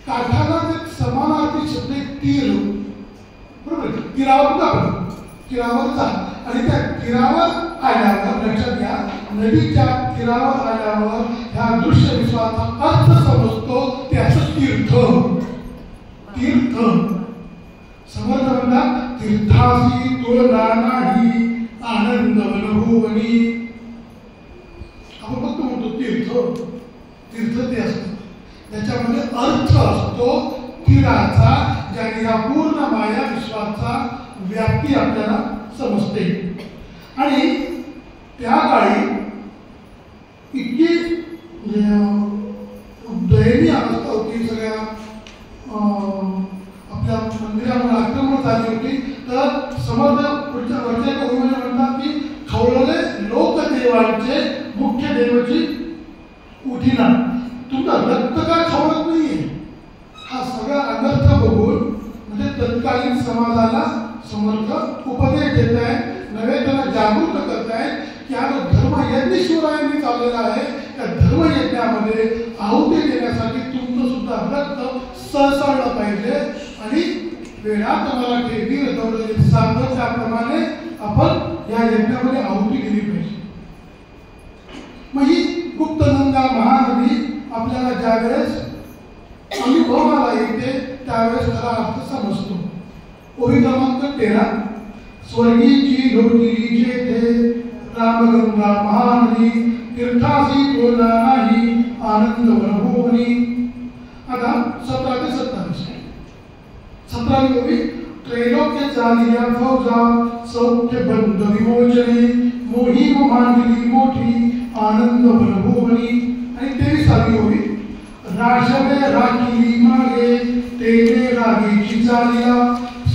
काठाला एक समानार्थी शब्द तीर, बरोबर? तीरावर जा, तीरावर जा आणि त्या तीरावर आल्यावर लक्षात घ्या नदीच्या तीरावर आल्यावर ह्या दृश्य विश्वाचा अर्थ समजतो. त्याचं तीर्थ, तीर्थ समर्थ म्हणतात तीर्थासी तुलना नाही आनंद वनभुवनी. आपण फक्त म्हणतो तीर्थ, तीर्थ ते असतं त्याच्यामध्ये अर्थ असतो तीराचा, ज्याने या पूर्ण माया विश्वाचा व्याप्ती आपल्याला समजते. आणि त्या काळी इतकी दयनीय अवस्था होती. सगळ्या आपल्या मंदिरावर आक्रमण झाली होती. तर समर्थ पुढच्या वरच्या कवीमध्ये म्हणतात की खवळले लोकदेवांचे मुख्य देवाची उठीना. तुमचं रक्त का खवळत नाहीये? हा सगळा अनर्थ बघून म्हणजे तत्कालीन समाजाला समर्थ उपदेश देत आहे, नव्हे त्यांना जागृत करत आहे की हा जो धर्मयज्ञ शिवरायांनी चाललेला आहे त्या धर्मयज्ञामध्ये आहुती देण्यासाठी तुमचं सुद्धा रक्त सळसळलं पाहिजे आणि वेळात मला वीर दौडले सांगत त्याप्रमाणे आपण या यज्ञामध्ये आहुती दिली पाहिजे. मग ही गुप्तगंगा महानदी आपल्याला ज्यावेळेस अनुभवाला येते त्यावेळेस खरा अर्थ समजतो. ओवी क्रमांक 13. स्वर्गीची लोटी जेथे रामगंगा महानदी तीर्थासी तुलना नाही आनंद वनभुवनी. आता 17 ते 27 17वी ओवी त्रैलोक्य चालिया फौजा सौख्य बंध विमोचने मोहीम मांडली मोठी आनंद वनभुवनी. आणि 23वी ओळी राशवे राखिली मागे तेने रागीची चालिया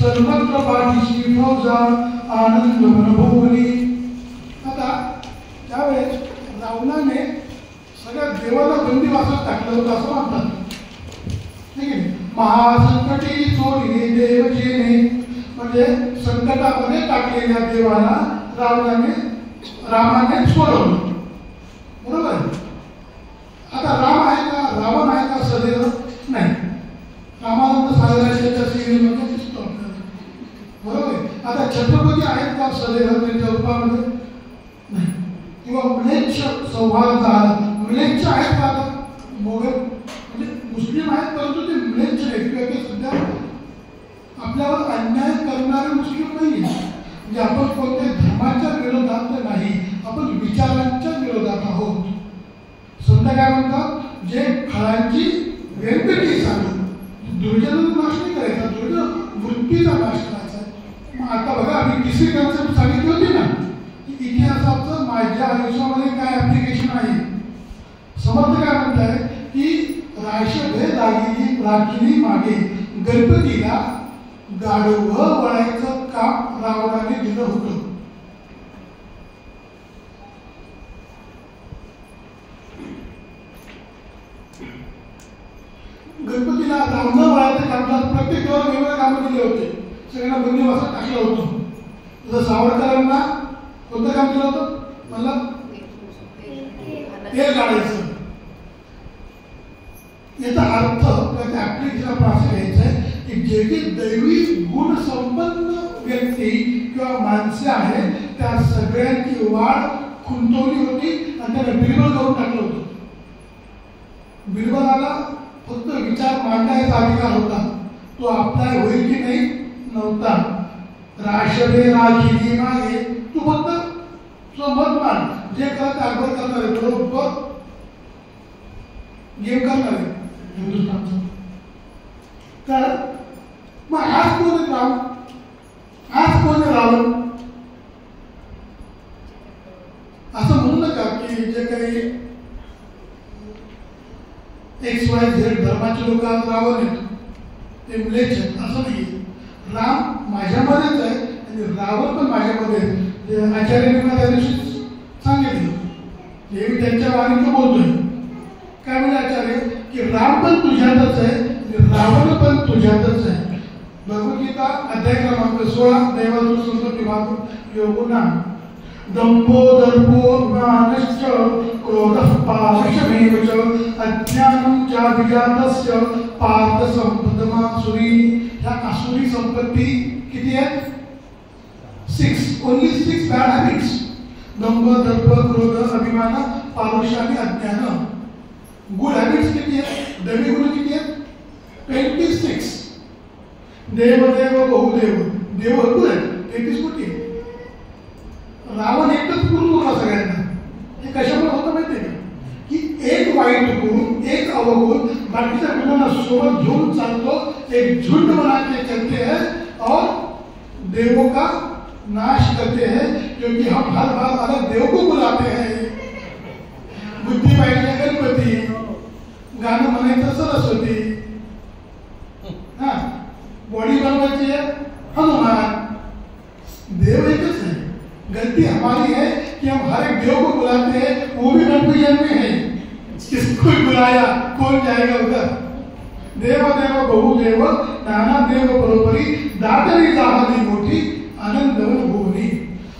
सर्वत्र पाठीशी फौजा आनंद वनभुवनी. आता त्यावेळेस रावणाने सगळ्या देवाला बंदिवासात टाकलं होतं असं म्हणतात. ठीक आहे. महासंकटी चोरीने देवजेने म्हणजे संकटामध्ये टाकलेल्या देवाला रामाने सोडवलं. बरोबर. आता राम आहे का रावण आहे का सदैव नाही. रामानंद सागराच्या सिरियलमध्ये दिसतो आपल्याला. बरोबर. आता छत्रपती आहेत का सदैव त्यांच्या रूपामध्ये नाही. किंवा म्लेच्छ सौहार्द म्लेच्छ आहेत का मोगल म्हणजे मुस्लिम आहेत परंतु ते म्लेच्छ आहेत किंवा ते सध्या आपल्यावर अन्याय करणारे मुस्लिम नाही. म्हणजे आपण कोणत्या धर्माच्या विरोधात नाही, आपण विचारांच्या विरोधात आहोत. संत काय म्हणतात जे फळांची वेगवेगळी सांगून दुर्जन नाश नाही करायचा, दुर्जन वृत्तीचा नाश करायचा. मग आता बघा आम्ही तिसरी कन्सेप्ट सांगितली होती ना की इतिहासाचं माझ्या आयुष्यामध्ये काय ऍप्लिकेशन आहे. समर्थ काय म्हणताय की राशभे राखिली मागे गणपतीला गाढवं वळायचं काम रावणाने दिलं होतं. गणपतीला रावण वळायचं काम प्रत्येक देवाला वेगवेगळे कामं दिले होते. सगळ्यांना बंदिवासात टाकलं होतं. जसं सावरकरांना कोणतं काम दिलं होतं मला तेल काढायचं. याचा अर्थ त्याच्या ऍप्लिकेशन आपण असं घ्यायचं आहे की जे काही दैवी गुण संपन्न व्यक्ती किंवा माणसे आहेत त्या सगळ्यांची वाढ खुंटवली होती आणि त्याला बिरबल करून टाकलं होतं. बिरबलाला फक्त विचार मांडायचा अधिकार होता, तो अप्लाय होईल की नाही नव्हता. राशवे राखिली मागे तू फक्त मत मान जे करत अकबर करणार आहे बरोबर गेम करणार आहे हिंदुस्थानचं. तर मग आज कोण आहे राम, आज कोण आहे रावण असं म्हणू नका की जे काही XYZ धर्माचे लोक आज रावण आहेत ते म्लेच्छ आहेत असं नाही. राम माझ्यामध्येच आहे आणि रावण पण माझ्यामध्ये आहे. आचार्यांनी मला त्या दिवशी सांगितलं हे मी त्यांच्या वाणीचं बोलतोय. काय म्हणजे आचार्य की राम पण तुझ्यातच आहे आणि रावण पण तुझ्यातच आहे. भगवद्गीता अध्याय क्रमांक 16 दैवातून संत विभाग योगुनाम दंभो दर्पो ज्ञानश्च क्रोधः पाशमेव च अज्ञानं चाभिजातस्य पार्थ संपदमासुरी. ह्या आसुरी संपत्ती किती आहेत 6 ओनली 6 बॅड हॅबिट्स. दंभ दर्प क्रोध अभिमान पारुष्य आणि अज्ञान. गुड हॅबिट्स किती आहेत दैवी गुण किती आहेत 26. देव देव बहुदेव देव भरपूर आहेत 33 कोटी. रावण एकच गुण होता सगळ्यांना. हे कशामुळे होतं माहिती आहे की एक वाईट गुण एक अवगुण बाकीच्या गुणांना सोबत घेऊन चालतो. एक झुंड बना के चलते हैं और देवों का नाश करते हैं क्योंकि हम हर बार अलग देव को बुलाते हैं. बुद्धि पाहिजे गणपती, गाणं म्हणायचं सरस्वती, बॉडी बनवायची है हनुमान. देव एकच है. गलती हमारी है कि हम हर एक देव को बुलाते हैं, वो भी कन्फ्यूजन में है किसको बुलाया कौन जाएगा उधर. देव देव बहुदेव नाना देव बरोबरी दादरी जाहली मोठी आनंदवन भुवनी.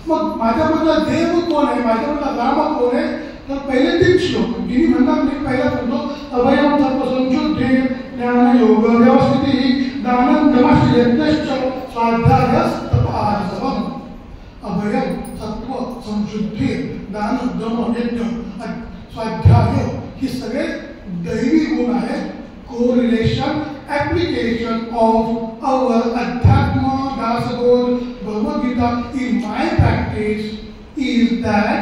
मग माझ्यामधला देव कोण आहे, माझ्यामधला राम कोण आहे. तर पहिले 3 श्लोक तिने म्हणतात मी पहिला म्हणतो अभयम सत्वसंशुद्धे ज्ञान योग व्यवस्थिती दानं दमश्च यज्ञश्च स्वाध्यायस्तपार्जवम्. अभयम सत्व संशुद्धी दान दम यज्ञ स्वाध्याय ही सगळे दैवी गुण आहेत. कोरिलेशन ऍप्लिकेशन ऑफ अवर अध्यात्म Dasbodh Bhagavad Gita in my practice is that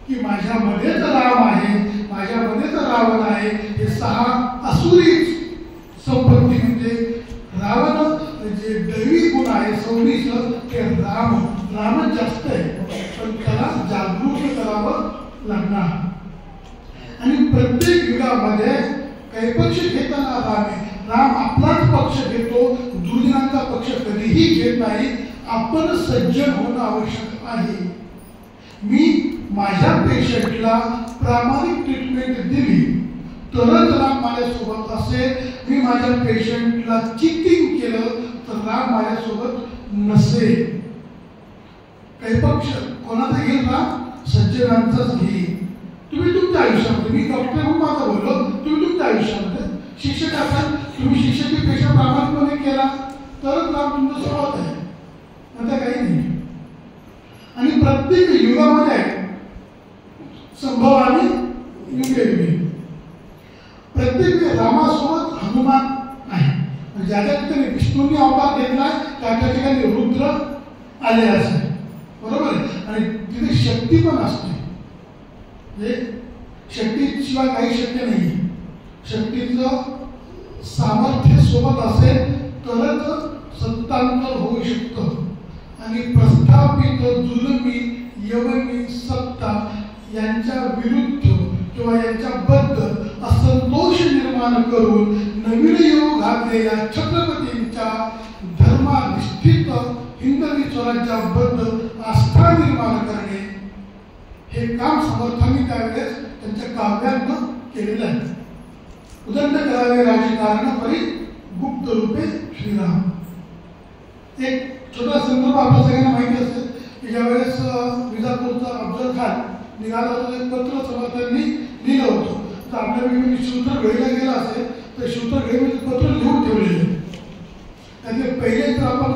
की माझ्यामध्येच राम आहे, माझ्यामध्येच रावण आहे. हे 6 असुरी संपत्ती म्हणजे रावण जे जे दैवी गुण आहे 26 ते रामच जास्त आहे, पण त्याला जागृत करावं लागणार. आणि प्रत्येक युगामध्ये काही पक्ष घेताना राम आपलाच पक्ष घेतो, दुर्जनांचा पक्ष कधीही घेत नाही. आपण सज्जन होणं आवश्यक आहे. मी माझ्या पेशंटला प्रामाणिक ट्रीटमेंट दिली तरच राम माझ्यासोबत असेल. मी माझ्या पेशंटला चिटिंग केलं तर राम माझ्यासोबत नसेल. काही पक्ष कोणाचा घेईल राम? सज्जनांचाच घेईल. तुम्ही तुमच्या आयुष्यामध्ये, मी डॉक्टर म्हणून माझं बोललो, तुम्ही तुमच्या आयुष्यामध्ये शिक्षक असाल, तुम्ही शिक्षकी पेशा प्रामाणिकपणे केला तरच राम तुमच्या सोबत आहे, आता काही नाही. आणि प्रत्येक युगामध्ये संभव आणि युगे प्रत्येक रामासोबत हनुमान आहे. ज्या ज्या ठिकाणी विष्णूंनी अवतार घेतलाय त्या त्या ठिकाणी रुद्र आले असेल, बरोबर आहे. आणि तिथे शक्ती पण असते. शक्तीशिवाय काही शक्य नाही. शक्तीचं सामर्थ्य सोबत असेल तरच सत्तांतर होऊ शकतं. आणि प्रस्थापित जुलमी यवनी सत्ता यांच्या विरुद्ध किंवा यांच्याबद्दल असंतोष निर्माण करून नवीन योग घातलेल्या छत्रपतींच्या धर्माधिष्ठित हिंदवी स्वराज्याबद्दल आस्था निर्माण करणे हे काम समर्थांनी त्यावेळेस त्यांच्या काव्यानं केलेलं आहे. उदंड करावे राजकारण परी गुप्त रूपे श्रीराम. एक छोटा संदर्भ आपल्या सगळ्यांना माहिती असेल की ज्यावेळेस विजापूरचा अफजल खान निघाला होता, एक पत्र समर्थांनी लिहिलं होतं. तर आपल्या शिवतरगडीला गेला असेल तर शिवतरगडीमध्ये पत्र लिहून ठेवलेले. त्याचे पहिले जर आपण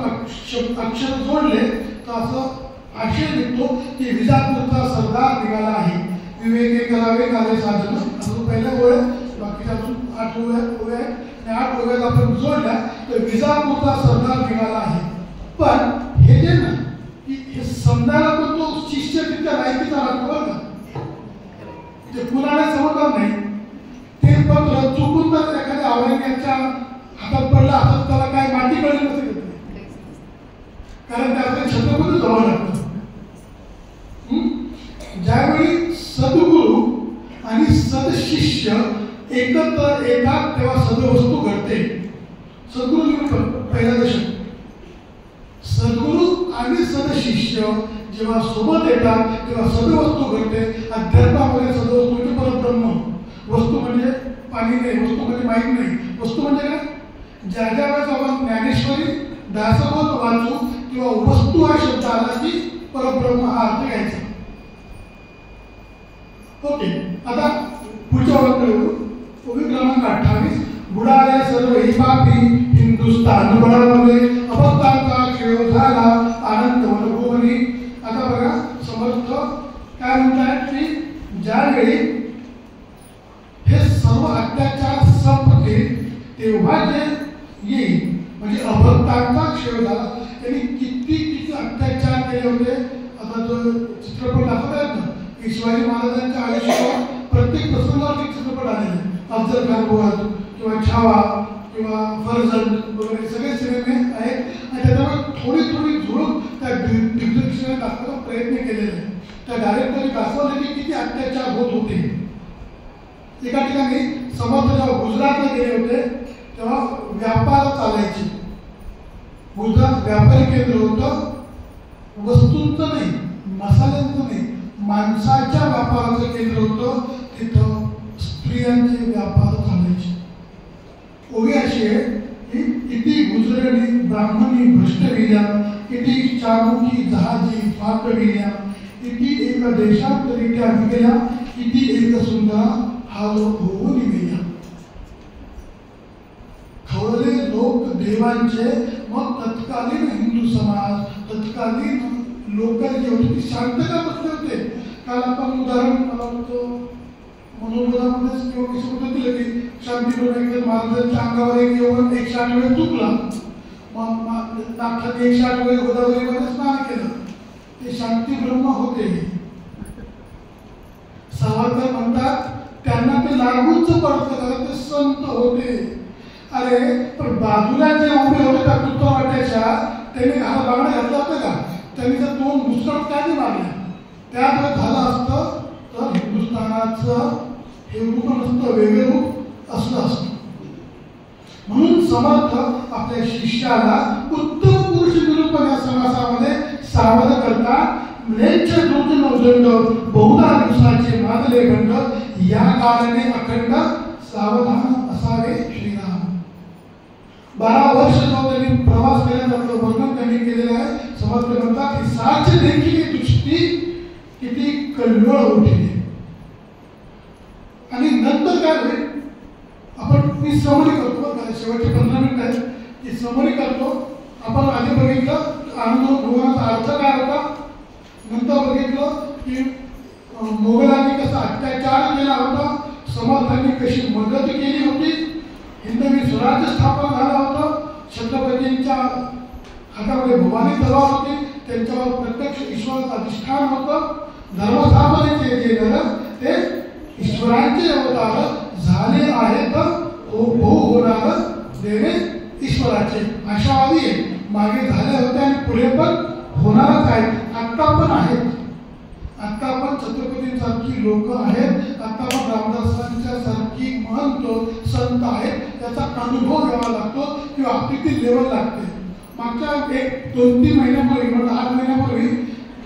अक्षर जोडले तर असं आशय निघतो की विजापूरचा सरदार निघाला आहे. विवेके करावे काले साधन, असं पहिल्या ओळ, बाकीच्या अजून 8 ओव्या आहेत. आणि 8 ओव्यात आपण जोडल्या तर विजापूरचा सरदार निघाला आहे. पण हे जे ना की हे समजायला पण तो शिष्य तिथल्या लायकीचा राहतो बरं का. ते कुणाला समजणार नाही. ते पत्र चुकून तर एखाद्या औरंगजेबाच्या हातात पडलं असं त्याला काय माती कळली नसेल, कारण त्याचं छत्रपती जवळ लागतं. ज्यावेळी सद्गुरू आणि सदशिष्य एकत्र येतात तेव्हा सदवस्तू घडते. सद्गुरू पहिला दशक, सद्गुरू आणि सदशिष्य जेव्हा सोबत येतात तेव्हा सदवस्तू घडते. अध्यात्मामध्ये सदवस्तू म्हणजे परब्रह्म. वस्तू म्हणजे पाणी नाही, वस्तू म्हणजे माहीत नाही. वस्तू म्हणजे काय? ज्या ज्या वेळेस आपण ज्ञानेश्वरी दासबोध वाचू किंवा वस्तू हा शब्द आला की परब्रह्म हा अर्थ घ्यायचा. ओके, आता पुढच्या ओळखकडे ओवी क्रमांक 28. बुडाले सर्व ही पापी हिंदुस्थान बळामध्ये अभक्तांचा खेळ झाला आनंद वनभुवनी. आता बघा समर्थ काय म्हणतात की ज्यावेळी हे सर्व अत्याचार संपतील तेव्हा जे येईल म्हणजे अभक्तांचा खेळ झाला. त्यांनी किती अत्याचार केले होते. आता जो चित्रपट दाखवतात ना की शिवाजी महाराजांच्या आयुष्यावर प्रत्येक प्रसंगावर एक चित्रपट आलेले. अफजल खान बोहात किंवा छावा किंवा फरजंद वगैरे सगळे सिनेमे आहेत. आणि त्याच्यावर थोडी झुळूक त्या दिग्दर्शकाने दाखवायचा प्रयत्न केलेला आहे. त्या डायरेक्टरने दाखवले की किती अत्याचार होत होते. एका ठिकाणी समर्थ जेव्हा गुजरातला गेले होते तेव्हा व्यापार चालायचे. गुजरात व्यापारी केंद्र होतं. वस्तूंचं नाही, मसाल्यांचं नाही, माणसाच्या व्यापाराचं केंद्र होतं. तिथं स्त्रियांचे व्यापार चालायचे. ओवी अशी आहे की इति गुजरणी ब्राह्मणी भ्रष्टविल्या इति चामुकी जहाजी फाटविल्या इति एक देशांतरित्या विगल्या इति एक सुंदरा हाल होऊन गेल्या. खवळले लोक देवांचे. मग तत्कालीन हिंदू समाज, तत्कालीन लोक जे होते ती शांतता बसले होते. काल आपण उदाहरण मनोबलामध्येच किंवा कसं होतं दिलं की शांतीप्रभू महाराजांच्या अंगावर एक यवन 108 वेळ चुकला. नागठाने 108 वेळ गोदावरीमध्ये स्नान केलं. ते शांती ब्रह्म होते. सावरकर म्हणतात त्यांना ते लागूच पडतं कारण ते संत होते. अरे पण बाजूला जे उभे होते त्या पुतळ्याच्या त्यांनी बांगडा घातला होता का? त्यांनी जर दोन मुसलट काय नाही मारल्या, त्यात जर झालं असतं तर हिंदुस्थानाचं हे रूप नसतं, वेगळे रूप असलं असतं. म्हणून समर्थ आपल्या शिष्याला उत्तम पुरुष निरूपण या समासामध्ये सावध करतात. म्लेच्छ दूत नवदंड बहुधा दिवसाचे माजले खंड, या कारणे अखंड सावधान असावे श्रीराम. 12 वर्ष जो त्यांनी प्रवास केल्यानंतर वर्णन त्यांनी केलेलं आहे. समर्थ म्हणतात की साच देखील दृष्टी किती कल्लोळ उठली. आणि नंतर काय होईल आपण मी समरी करतो बघा, शेवटचे 15 मिनिट आहेत की समरी करतो. आपण आधी बघितलं आनंद भगवानाचा अर्थ काय होता, नंतर बघितलं की मोगलांनी कसा अत्याचार केला होता, समर्थांनी कशी मदत केली होती, हिंदवी स्वराज्य स्थापन झालं होतं, छत्रपतींच्या हातामध्ये भवानी तलवार होती, त्यांच्यावर प्रत्यक्ष ईश्वराचं अधिष्ठान होतं. धर्मस्थापनेचे जे नर ते ईश्वरांचे अवतार झाले आहेत, बहु होणार देणे ईश्वराचे आशावादी मागे झाले होते आणि पुढे पण होणारच आहेत, आत्ता पण आहेत. आत्ता पण छत्रपतींसारखी लोक आहेत, आत्ता पण रामदासांच्या सारखी महंत संत आहेत. त्याचा अनुभव घ्यावा लागतो किंवा आपली ती लेवल लागते. मागच्या 2-3 महिन्यापूर्वी म्हणजे 8 महिन्यापूर्वी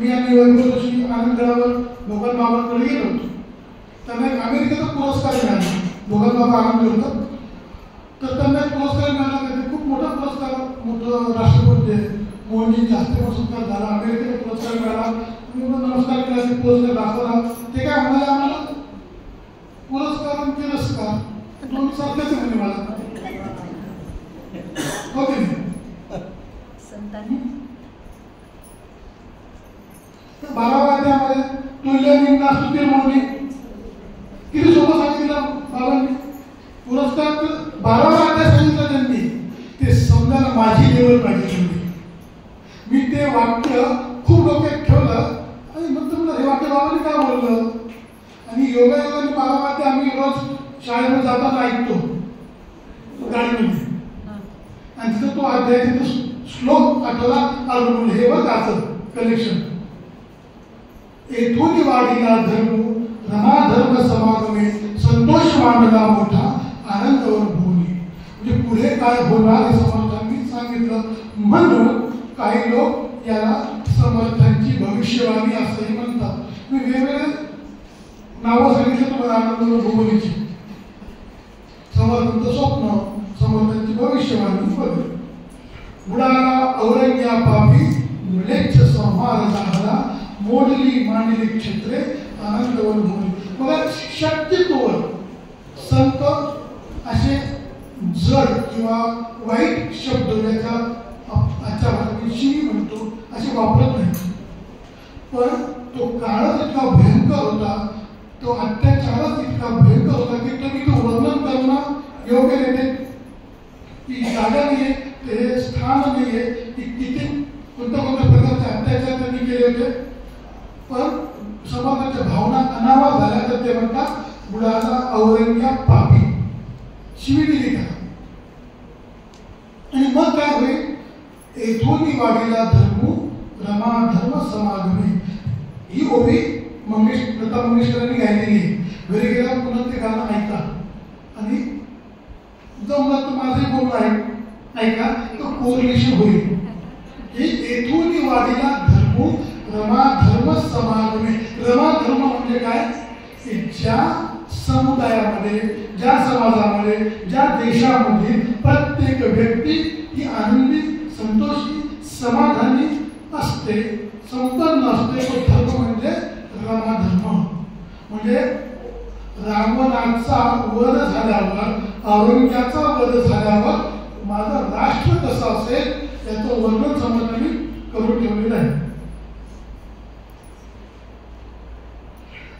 मी आणि वैभव जोशी आनंदगडावर भगवान बाबांकडे गेलो होतो. त्यांना एक अमेरिकेचा पुरस्कार मिळाला, भगवान बाबा आनंद होतं. तर त्यांना एक पुरस्कार मिळाला, त्याचे खूप मोठा पुरस्कार, मोठं राष्ट्रपती मोदींच्या हस्ते पुरस्कार झाला, अमेरिकेचा पुरस्कार मिळाला. नमस्कार केला, ते पुरस्कार दाखवला. ते काय म्हणाले आम्हाला, पुरस्कार आणि तिरस्कार दोन्ही सारखेच म्हणे मला, हो की नाही? 12व्या अध्यायामध्ये तुल्यलिंग स्तुती म्हणून किती सोपं सांगितलं बाबांनी. पुरस्कार 12वा अध्याय सांगितलं त्यांनी, ते समजायला माझी लेवल पाहिजे. मी ते वाक्य खूप डोक्यात ठेवलं आणि मग तुम्हाला हे वाक्य बाबांनी काय बोललं. आणि योगायोगाने 12वा अध्याय आम्ही रोज शाळेमध्ये जाताना ऐकतो गाडीमध्ये, आणि तिथं तो अध्याय तिथं श्लोक आठवला अवलंबून हे बघ असं कलेक्शन. येथून वाढीला धर्म रमाधर्म समागमे संतोष मांडला मोठा आनंदवर भोवली. म्हणजे पुढे काय होणार हे समर्थांनी सांगितलं. म्हणून काही लोक याला समर्थांची भविष्यवाणी असंही म्हणतात. मी वेगवेगळे नावं सांगितलं तुम्हाला आनंदवर भोवलीची. समर्थांचं स्वप्न, समर्थांची भविष्यवाणी वगैरे. बुडाला औरंग्या पापी म्लेच्छ संहार झाला, मोडली मांडली क्षेत्रे आनंदवर भोवली. बघा शक्यतोवर संत असे जड किंवा वाईट शब्द ज्याच्या आजच्या भाषेत शिवी म्हणतो असे वापरत नाही. पण तो काळच इतका भयंकर होता, तो अत्याचारच इतका भयंकर होता की तुम्ही तो वर्णन करणं योग्य नाही. ती जागा नाहीये, ते स्थान नाहीये की किती कोणत्या कोणत्या प्रकारचे अत्याचार त्यांनी केले होते. पण समाजाच्या भावना अनावर झाल्या तर ते म्हणतात बुडाला औरंग्या पापी, शिवी दिली का. आणि मग काय होईल, येथून वाढीला धर्मू रमा धर्म समागमे. ही ओवी लता मंगेशकरांनी गायलेली आहे. घरी गेला पुन्हा ते गाणं ऐका आणि जमलं तर माझे बोलणं ऐका तर कोरिलेशन होईल. की येथून वाढीला धर्मू रमा धर्म समागमे. रमा धर्म म्हणजे काय, की ज्या समुदायामध्ये, ज्या समाजामध्ये, ज्या देशामध्ये प्रत्येक व्यक्ती ही आनंदी, संतोषी, समाधानी असते, संपन्न असते, तो धर्म म्हणजे रमाधर्म. म्हणजे रावणाचा वध झाल्यावर, औरंग्याचा वध झाल्यावर माझं राष्ट्र कसं असेल याचं वर्णन समर्थांनी करून ठेवलेलं आहे.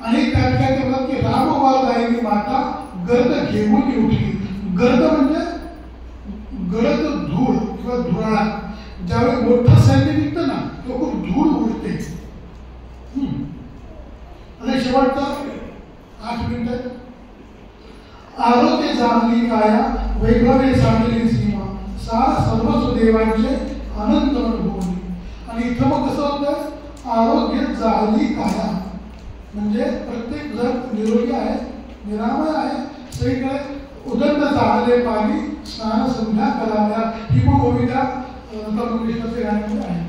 आणि त्यात काय करतात की रामवादायनी माता गर्द घेऊन उठली. गर्द म्हणजे गडद धूळ किंवा धुराळा. ज्यावेळी मोठं सैन्य निघतं ना तो खूप धूळ उडते. आणि शेवटचं 8 मिनिटं. आरोग्य जाणली काया वैभवे सांडली सीमा सारा सर्वस्व देवांचे अनंत अनुभवली. आणि इथं मग कसं होतं, आरोग्य जाळली काया, म्हणजे प्रत्येक जण निरोगी आहे, निरामय आहे, सगळीकडे उदंड जाळले पाणी स्नान संध्या कराव्या. ही पण कविता लता मंगेशकरच्या गाण्यामध्ये आहे.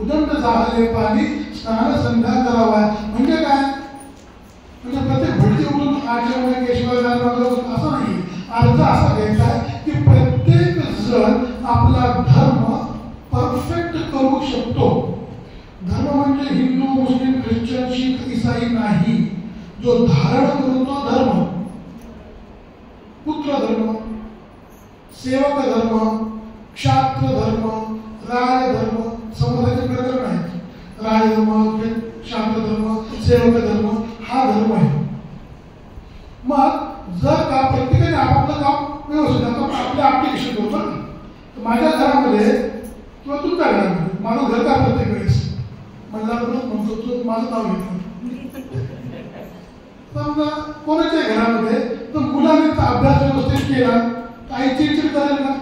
उदंड जाळले पाणी स्नान संध्या कराव्या म्हणजे काय, म्हणजे प्रत्येक भटजी उठून आचरण केशवाय असं नाही. अर्थ असा घ्यायचा आहे की प्रत्येक जण आपला धर्म परफेक्ट करू शकतो. धर्म म्हणजे हिंदू, मुस्लिम, ख्रिश्चन, शीख, ईसाई नाही. जो धारण करून तो धर्म, पुत्र धर्म, सेवक धर्म, क्षात्र धर्म, राय धर्म, समाजाचे प्रकरण आहेत. राय धर्म, क्षात्र धर्म, सेवक धर्म हा धर्म आहे. मग जर का प्रत्येकाने आपापलं काम व्यवस्थित, आता आपल्या ऍप्लिकेशन करतो ना, माझ्या घरामध्ये किंवा तुमच्या घरामध्ये माझं घर का प्रत्येक वेळेस मला म्हणतो तू माझं नाव घेतो. समजा कोणाच्या घरामध्ये तर मुलाने अभ्यास व्यवस्थित केला तर आई चिडचिड करेल का,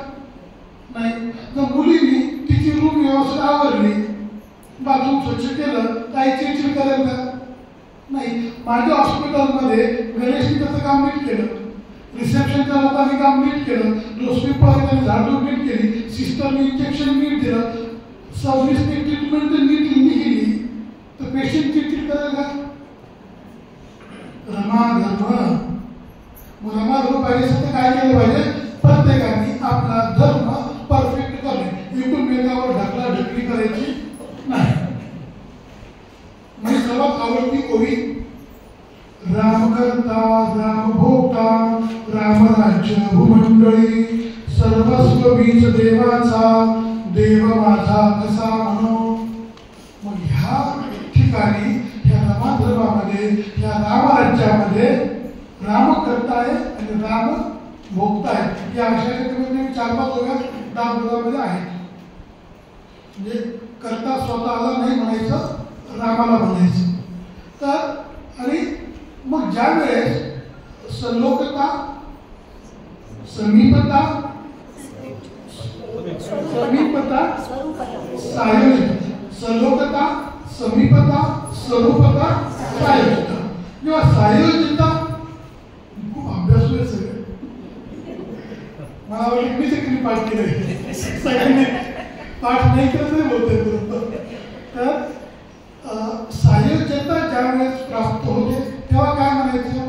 नाही. जर मुलीने तिची रूम व्यवस्थित आवरली, बाथरूम स्वच्छ केलं तर आई चिडचिड करेल का, नाही. माझ्या हॉस्पिटलमध्ये गणेशनी त्याचं काम नीट केलं, रिसेप्शनच्या लोकांनी काम नीट केलं, डोसपीपरने झाडून नीट केली, सिस्टरने इंजेक्शन नीट दिलं, सर्व्हिसने ट्रीटमेंट नीट केली, तर पेशंट चिडचिड करेल का. रमाधर्म, मग रमाधर्म पाहिजे तर काय केलं पाहिजे, प्रत्येकाने आपला धर्म परफेक्ट करणे, एकमेकावर ढकला ढकली करायची नाही. माझी सर्वात आवडती ओवी, राम करता राम भोगता राम राज्य भूमंडळी, सर्वस्व बीज देवाचा देव माझा कसा म्हणो. मग ह्या ठिकाणी ह्या रामधर्मामध्ये, ह्या रामराज्यामध्ये राम करताय आणि राम भोगताय या अशा 4-5 ओव्या दामोदरामध्ये आहेत. म्हणजे करता स्वतःला नाही म्हणायचं, रामाला म्हणायचं. तर आणि मग ज्या वेळेस सलोकता, समीपता, सायोजता, सलोकता, समीपता, स्वरूपता, सायोजता. किंवा सायोजता खूप अभ्यास होईल सगळे, मला वाटतं मी सगळी पाठ केलं, सगळ्यांनी पाठ नाही केलं तरी बोलतोय. तर सायोज्यता ज्यावेळेस प्राप्त होते तेव्हा काय म्हणायचं,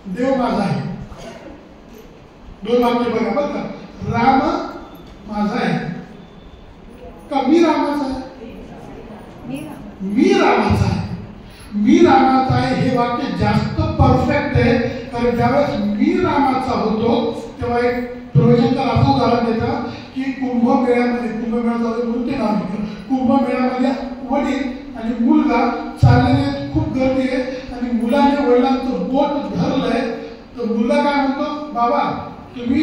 देव माझा आहे. 2 वाक्य बघा बरं का, राम माझा आहे का मी रामाचा आहे, मी रामाचा आहे, मी रामाचा आहे हे वाक्य जास्त परफेक्ट आहे. कारण ज्यावेळेस मी रामाचा होतो तेव्हा एक प्रवचनकार असं उदाहरण देतात की कुंभमेळ्यामध्ये, कुंभमेळा चालू म्हणून ते नाव घेतलं, कुंभमेळ्यामध्ये वडील आणि मुलगा चाललेले, खूप गर्दी आहे आणि मुलाने वडिलांचं बोट धरलंय, तर मुलगा काय म्हणतो, बाबा मी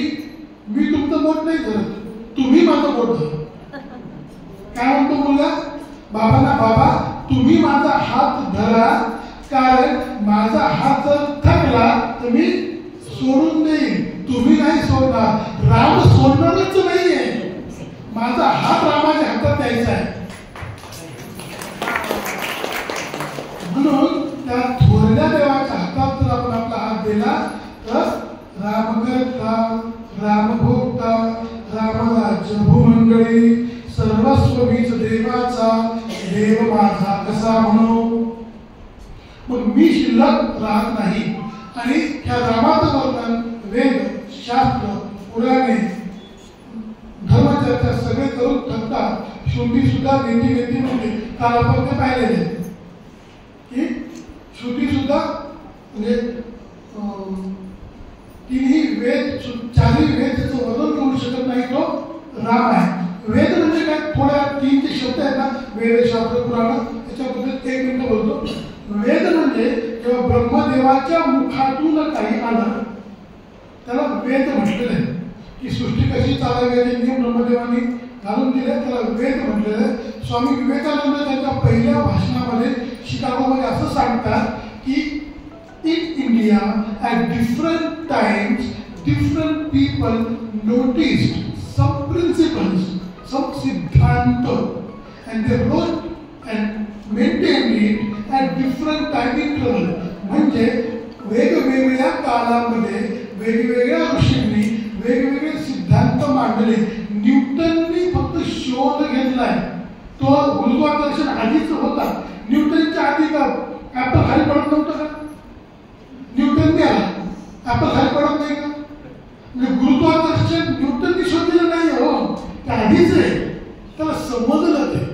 तुमचं बोट नाही धरत, तुम्ही माझं बोट धर. काय म्हणतो मुलगा बाबांना, बाबा तुम्ही माझा हात धरा, कारण माझा हात जर थकला तर मी सोडून देईन, तुम्ही नाही सोडणार. राम सोडणारच नाहीये, माझा हात रामाच्या हातात द्यायचा आहे. म्हणून त्या थोरल्या देवाच्या हातात जर आपण आपला हात दिला तर राम करता राम भोगता राम राज्य भूमंडळी, सर्वस्व बीज देवाचा देव माझा कसा म्हणू. मग मी शिल्लक राहत नाही. आणि ह्या रामाचं वर्णन वेद, शास्त्र, पुराणे, धर्मचर्चा सगळे करून थकतात. श्रुती सुद्धा नेती म्हणजे काल आपण ते पाहिलेले की श्रुती सुद्धा म्हणजे 3ही वेद, 4ही वेद त्याचं वर्णन करू शकत नाही, तो राम आहे. वेद म्हणजे काय, थोड्या 3 शब्द आहेत ना, वेद, शास्त्र, पुराण, त्याच्याबद्दल 1 मिनिट बोलतो. वेद म्हणजे जेव्हा ब्रह्मदेवाच्या मुखातून काही आलं त्याला वेद म्हटलेलं आहे. की सृष्टी कशी चालावी याचे नियम ब्रह्मदेवानी घालून दिले, त्याला वेद म्हटलेलं आहे. स्वामी विवेकानंद त्यांच्या पहिल्या भाषणामध्ये शिकागोमध्ये असं सांगतात की in India at different times different people noticed some principles, some siddhanta, and they wrote and maintained it at different time interval. म्हणजे वेगवेगळ्या काळामध्ये वेगवेगळ्या ऋषींनी वेगवेगळे सिद्धांत मांडले. न्यूटननी फक्त शोध घेतलाय, तो गुरुत्वाकर्षण आधीच होता. न्यूटनच्या आधी का ऍपल खाली पडत नव्हतं का? न्यूटनने आला, ऍपल खाली पडत नाही का? म्हणजे गुरुत्वाकर्षण न्यूटननी शोधलेलं नाही हो, ते आधीच आहे, त्याला समजलं ते.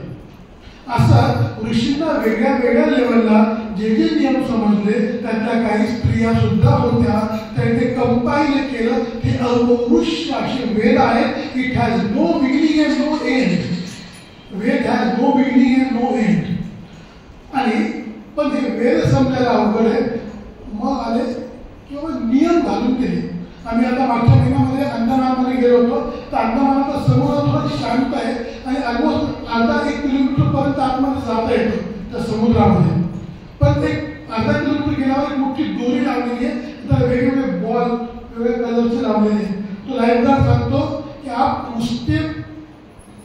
असं ऋषींना वेगळ्या वेगळ्या लेवलला जे जे नियम समजले त्यातल्या काही स्त्रिया सुद्धा होत्या, त्यांनी ते कंपाईल केलं. हे अवृष्य असे वेद आहेत. It has no beginning and no end. Veda has no beginning and no end. आणि पण हे वेद समजायला अवघड आहे. मग आले किंवा नियम घालून दिले. आम्ही आता मागच्या महिन्यामध्ये अंदमानमध्ये गेलो होतो, तर अंदमानाचा समुद्र थोडा शांत आहे आणि ऑलमोस्ट अर्धा 1 किलोमीटर पर्यंत आतमध्ये जाता येतो त्या समुद्रामध्ये. पण एक अर्धा किलोमीटर गेल्यावर एक मोठी दोरी लावलेली आहे, तर वेगवेगळे बॉल वेगवेगळ्या कलरचे लावलेले आहेत. तो लाइफगार्ड सांगतो की आप उसके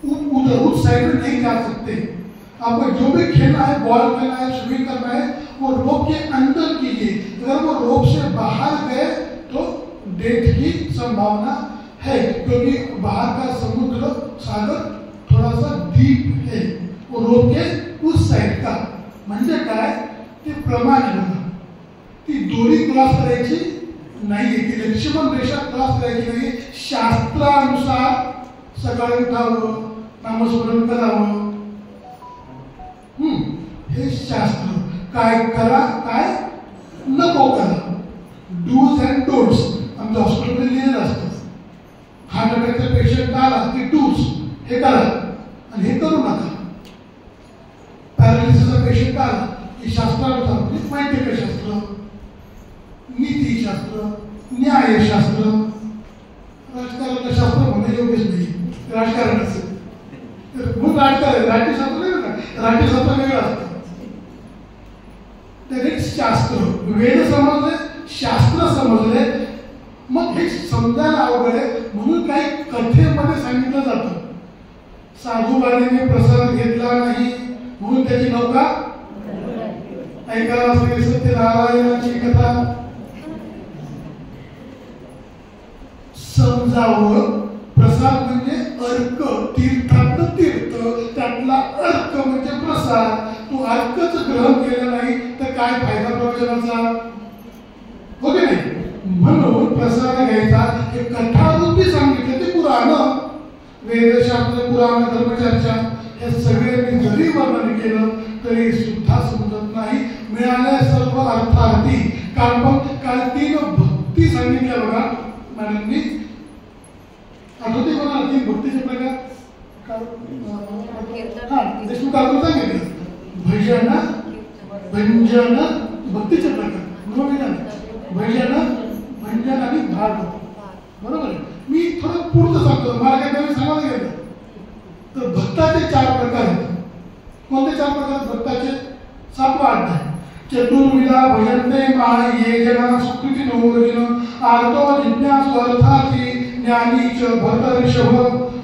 उधर उस साइड में नहीं जा सकते. आपको जो भी खेलना है, बॉल खेलना है, स्विमिंग करना है, वो रोप के अंदर कीजिए. अगर वो रोप से बाहर गए तो डेथ की संभावना है, क्योंकि बाहर का समुद्र सागर थोड़ा सा डीप है, वो रोप के उस साइड का. म्हणजे काय ते प्रमाण बघा. ती दोरी क्रॉस करायची नाही, ती लक्ष्मण रेषा क्रॉस करायची नाही. शास्त्रानुसार सकाळी उठावं, नामस्मरण करावं. हे शास्त्र. काय करा, काय नको करा, डूज अँड डोंट्स आमच्या हॉस्पिटलमध्ये लिहिलेलं असतं. हार्ट अटॅकचा पेशंट आला की डूज हे करा आणि हे करू नका. पॅरालिसिसचा पेशंट आला की शास्त्रानुसार, म्हणजे माहिती का शास्त्र, नीतीशास्त्र, न्यायशास्त्र. राजकारणाचं शास्त्र म्हणणे योग्यच नाही, राजकारणाचं. म्हणून राजकारण राज्यशास्त्र नाही का, राज्यशास्त्र वेगळं असतं. तर शास्त्र, वेद समजले, शास्त्र समजले, मग हे समजायला अवघड आहे. म्हणून काही कथेमध्ये सांगितलं जातं, साधूबाईने प्रसाद घेतला नाही म्हणून त्याची नौका ऐकायला सत्यनारायणाची कथा. समजावं. प्रसाद म्हणजे अर्क, तीर्थातलं तीर्थ, त्यातला अर्क म्हणजे प्रसाद. तू अर्कच ग्रहण केलं नाही तर काय फायदा प्रवचनाचा, हो की नाही? म्हणून प्रसाद घ्यायचा. हे कथारूपी सांगितलं ते पुराण, वेदशास्त्र, पुराण, धर्मचर्चा हे सगळे मी जरी वर्णन केलं तरी सुद्धा समजत नाही. मिळाल्या सर्व अर्थार्थी. काल 3 भक्ती सांगितल्या बघा मॅडमनी. आठवते कोणाला 3 भक्तीचे प्रकार? देशमुख काकू सांगितलं. भजन, भंजन, भक्तीचे प्रकार. भजन, भंजन आणि भागवत. बरोबर आहे. मी थोडं पुढचं सांगतो, मला काय नवीन सांगायला गेलं तर भक्ताचे 4 प्रकार आहेत. कोणते 4 प्रकार भक्ताचे? 7वा अध्याय. चतुर्विधा भजन्ते ये जना सुकृती नवोजन आर्तो जिज्ञासु अर्थार्थी ज्ञानी च भरतर्षभ.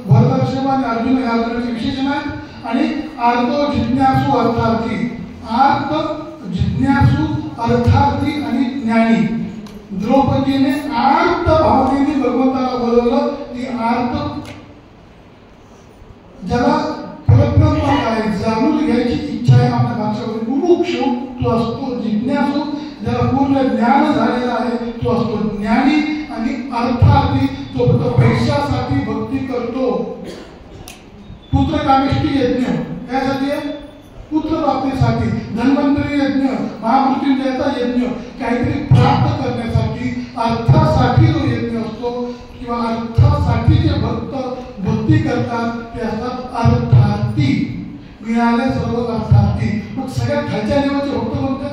भरतर्षभ आणि अर्जुन या अर्जुनाचे विशेषण आहे. आणि आर्तो जिज्ञासु अर्थार्थी. आर्त, जिज्ञासु, अर्थार्थी आणि ज्ञानी. द्रौपदीने आर्त भावनेने भगवंताला बोलवलं. ती आर्त, ज्याला परब्रह्म काय जाणून घ्यायची इच्छा आहे, आपल्या भाषेमध्ये मुमुक्षु तो असतो जिज्ञासू. ज्याला पूर्ण ज्ञान झालेला आहे तो असतो ज्ञानी. आणि अर्थार्थी, तो फक्त पैशासाठी भक्ती करतो. पुत्रकामेष्टी यज्ञ यासाठी आहे, पुत्र प्राप्तीसाठी. धन्वंतरी यज्ञ, महामृत्युंजयाचा यज्ञ, काहीतरी प्राप्त करण्यासाठी, अर्थासाठी जो यज्ञ असतो किंवा अर्थासाठी जे भक्त भक्ती करतात ते असतात अर्थार्थी. मिळाले सर्व अर्थार्थी. मग सगळ्यात खालच्या लेवलचे भक्त कोणते?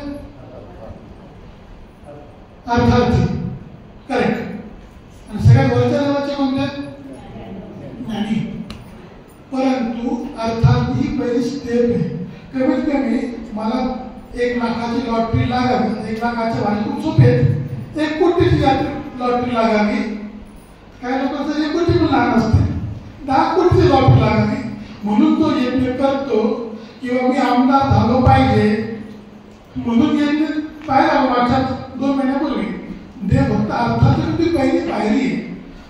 अर्थार्थी. करेक्ट. आणि सगळ्यात वरच्या लेवलचे कोणते? ज्ञानी. परंतु अर्थार्थी ही पहिली स्टेप आहे. कमीत कमी मला 1 लाखाची लॉटरी लागेल, 1 लाखाच्या भाजी खूप सोपे आहेत. 1 कोटीची लॉटरी लागावी, काही लोकांचं 1 कोटी पण लहान असते, 10 कोटीची लॉटरी लागावी म्हणून तो यज्ञ करतो, किंवा मी आमदार झालो पाहिजे म्हणून यज्ञ पाहिला मागच्या 2 महिन्यापूर्वी. देव भक्त अर्थातच ती पहिली पायरी आहे.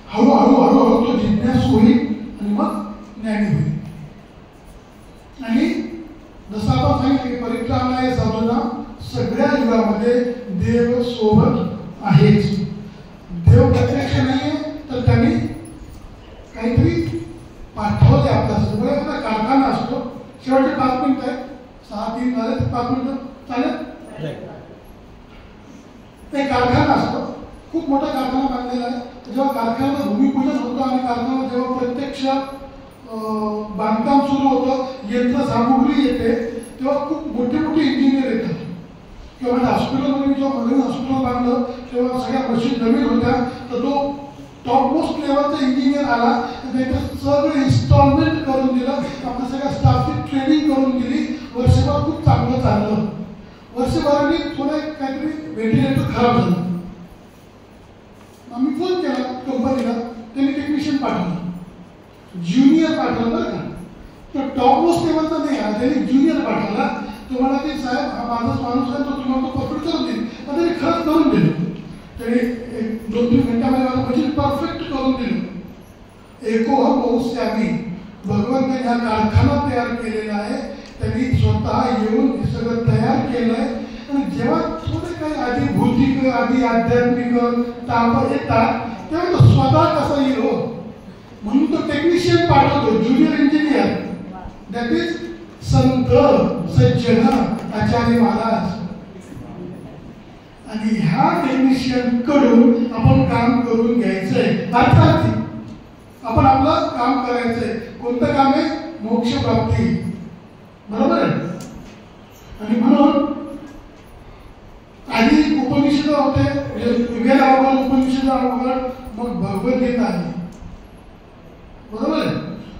हळूहळू हळूहळू तो जिज्ञासू होईल आणि मग ज्ञानी होईल. आणि जसं आपण सांगितलं परित्राणाय सर्वनाम, सगळ्या युगामध्ये देव सोबत आहेच. देव प्रत्यक्ष नाहीये तर त्यांनी काहीतरी पाठवले आपल्यासोबत. एखादा कारखाना असतो, शेवटचे 5 मिनिट आहे, 6-3 झाले, 5 मिनिटं चालेल. एक कारखाना असतो, खूप मोठा कारखाना बांधलेला आहे. जेव्हा कारखान्याचं भूमिपूजन होतं आणि कारखाना जेव्हा प्रत्यक्ष बांधकाम सुरू होतं, यंत्रसामुग्री येते, तेव्हा खूप मोठे मोठे इंजिनियर येतात. किंवा माझ्या हॉस्पिटलमध्ये जेव्हा नवीन हॉस्पिटल बांधलं तेव्हा सगळ्या मशीन नवीन होत्या, तर तो टॉपमोस्ट लेवलचा इंजिनियर आला, त्याचं सगळं इन्स्टॉलमेंट करून दिलं, आपल्या सगळ्या स्टाफची ट्रेनिंग करून दिली. वर्षभर खूप चांगलं चाललं. वर्षभराने थोडं काहीतरी व्हेंटिलेटर खराब झालं. आम्ही फोन केला कंपनीला, त्यांनी टेक्निशियन पाठवलं, ज्युनियर पाठवलं बरं का. तो टॉपमोस्ट लेवलचा नाही आला, त्यांनी ज्युनियर पाठवला. तुम्हाला ते साहेब हा माझाच माणूस आहे, तो तुम्हाला तो परफेक्ट करून देईल. त्यांनी खरंच करून दिलं. त्यांनी 2-3 घंट्यामध्ये मला मशीन परफेक्ट करून दिलं. एकोह बहुश्यामी, भगवंतांनी हा कारखाना तयार केलेला आहे. त्यांनी स्वतः येऊन हे सगळं तयार केलं आहे. आणि जेव्हा थोडे काही आधी भौतिक आधी आध्यात्मिक ताप येतात तेव्हा तो स्वतः कसा येईल हो, म्हणून तो टेक्निशियन पाठवतो, ज्युनियर इंजिनियर, दॅट इज संत सज्जन आचार्य महाराज. आणि ह्या टेक्निशियन कडून आपण काम करून घ्यायचंय. अर्थात आपण आपलं काम करायचंय. कोणतं काम आहे? मोक्ष प्राप्ती. बरोबर आहे. आणि म्हणून आधी उपनिषद होते, वेद अवघड, उपनिषद अवघड, मग भगवद्गीता आली. बरोबर आहे.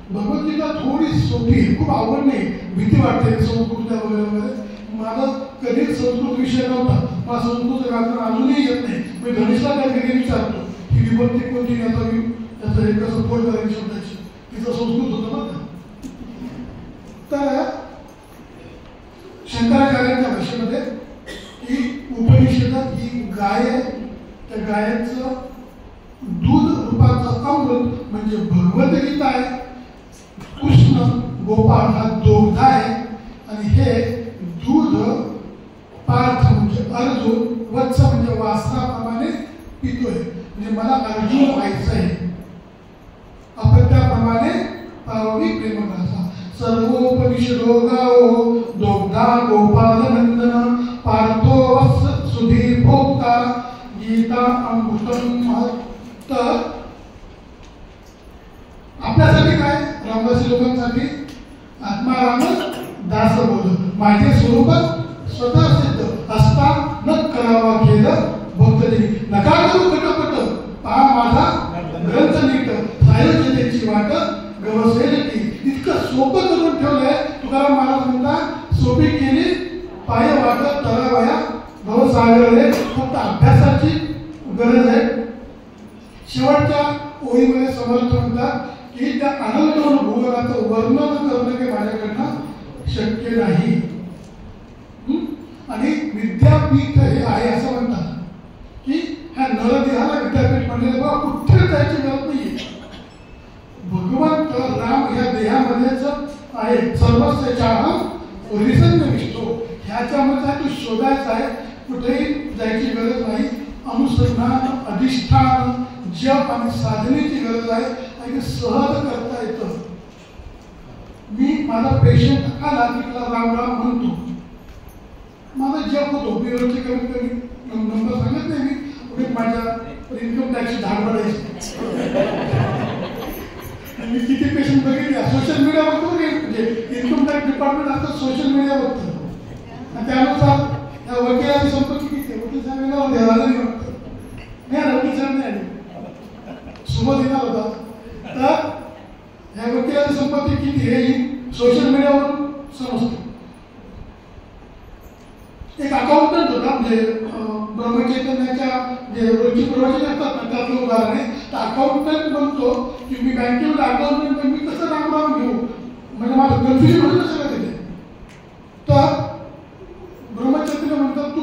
भगवद्गीता थोडी सोपी आहे, खूप आवड नाही, भीती वाटते संस्कृत वगैरे वगैरे. माझा कधीच संस्कृत विषय नव्हता, मला संस्कृत व्याकरण अजूनही येत नाही. मी गणेशला काय कधी विचारतो ही विभक्ती कोणती, याचं एक कसं फोड करायची शब्दाची, तिचं संस्कृत होतं बरं का. तर शंकराचार्यांच्या भाषेमध्ये ही उपनिषद ही गाय आहे, त्या गायचं दूध रूपाचं अमृत म्हणजे भगवद्गीता आहे. कृष्ण गोपाळ हा दोघा आहे आणि हे दूध पार्थ म्हणजे अर्जुन, वत्स म्हणजे वासराप्रमाणे पितोय. म्हणजे मला अर्जुन व्हायचं आहे, आपण त्याप्रमाणे पारवी प्रेम भाषा. सर्वोपनिषदो गाओ दोग्धा गोपाल नंदन, पार्थो वत्स सुधीर भोक्ता, गीता अमृतम. तर आपल्यासाठी काय, रामदासी लोकांसाठी आत्माराम दास बोल, माझे स्वरूप स्वतः सिद्ध असता न करावा खेद भक्तजनी. नका करू कटपट, पहा माझा ग्रंथ नीट, सायोज्यतेची वाट गवसेल की. इतकं सोपं करून ठेवलंय. तुकाराम महाराज म्हणतात सोपी केली पाय वाट तरावया भवसागरले. फक्त अभ्यासाची गरज आहे. शेवटच्या ओळीमध्ये समर्थ म्हणतात की त्या अनंत भूगोलाचं वर्णन करणं काही माझ्याकडनं शक्य नाही. आणि विद्यापीठ हे आहे असं म्हणतात की ह्या नरदेहाला विद्यापीठ म्हणलेलं बघा, कुठे जायची गरज नाहीये. भगवंत राम या देहामध्येच आहे. सर्वस्व रिसन विष्णू ह्याच्यामध्ये तू शोधायचा आहे, कुठेही जायची गरज नाही. अनुसंधान, अधिष्ठान, जप आणि साधनेची गरज आहे आणि सहज करता येतं. मी माझा पेशंट आला की त्याला राम राम म्हणतो, माझा जप होतो. मी रोजची कमीत कमी नंबर सांगत नाही मी, माझ्या इन्कम टॅक्सची धाड पडायची. मी किती पेशंट बघितले सोशल मीडिया बघतो, म्हणजे इन्कम टॅक्स डिपार्टमेंट आता सोशल मीडिया बघतं आणि त्यानुसार या वकिलाची संपत्ती किती, वकील साहेबांना द्यायला नाही वाटतं. नाही वकील साहेब नाही आले, सोबत येणार होता. तर या वकिलाची संपत्ती किती हे सोशल मीडियावरून समजतं. एक अकाउंटंट होता, म्हणजे ब्रह्मचैतन्याच्या जे रोजची प्रवचन असतात ना त्यातलं उदाहरण आहे. तर अकाउंटंट म्हणतो की मी बँकेमध्ये अकाउंटंट मी कसं राम घेऊ, म्हणजे माझं कन्फ्युजन होतं सगळं तिथे. तर ब्रह्मचैतन्य म्हणतात तू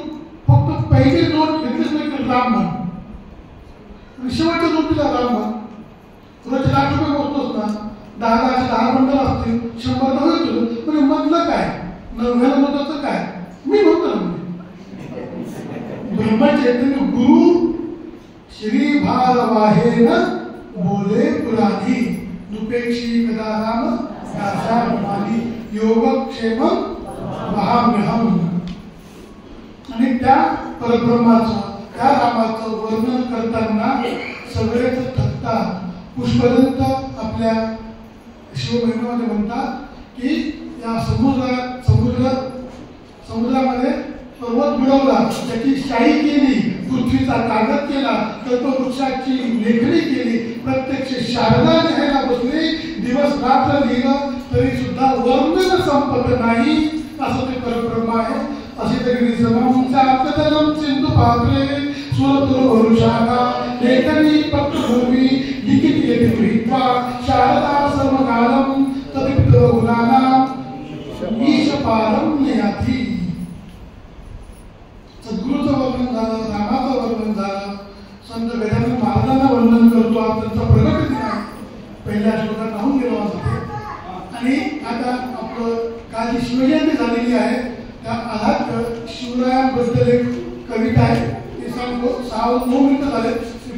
फक्त पहिले नोट घेतलीच नाही की राम म्हण, आणि शेवटच्या नोटीला राम म्हण. रोज ₹1,00,000 मोजतोस ना, 10 बंडल असतील, 100 नव्हे तुझं, म्हणजे मधलं काय 90 मताचं काय मी म्हणतो ना. ब्रह्मचैतन्य गुरु श्री भारवाहेन बोले पुराणी दुपेक्षी कदा राम दासा माली योगक्षेम महाम्यहम. आणि त्या परब्रह्माचं त्या रामाचं वर्णन करताना सगळेच थकतात. पुष्पदंत आपल्या शिवमहिमेमध्ये म्हणतात की या समुद्रामध्ये पर्वत बुडवला, त्याची शाई केली, पृथ्वीचा कागद केला, कल्पवृक्षाची लेखणी केली, प्रत्यक्ष शारदा लिहायला बसले, दिवस रात्र लिहिलं तरी सुद्धा वर्णन संपत नाही. असं ते परब्रह्म आहे. असे तरी समम सिंधू पात्रे सुरतुर वरुषागा लेखनी पत्रभूमी लिखित येते गृहीत्वा शारदा सर्वकालम तदिप्त गुणानां ईश पारम नियाती. सद्गुरूचं वर्णन झालं, रामाचं वर्णन झालं, संत गजानन महाराजांना वर्णन करतो. आज त्यांचा प्रगट दिन आहे, पहिल्या श्लोकात राहून गेलो असते. आणि आता आपलं काल जी शिवजयंती झालेली आहे त्या आधात शिवरायांबद्दल एक कविता आहे, ते सांगतो. 9 मिनिटं झाले,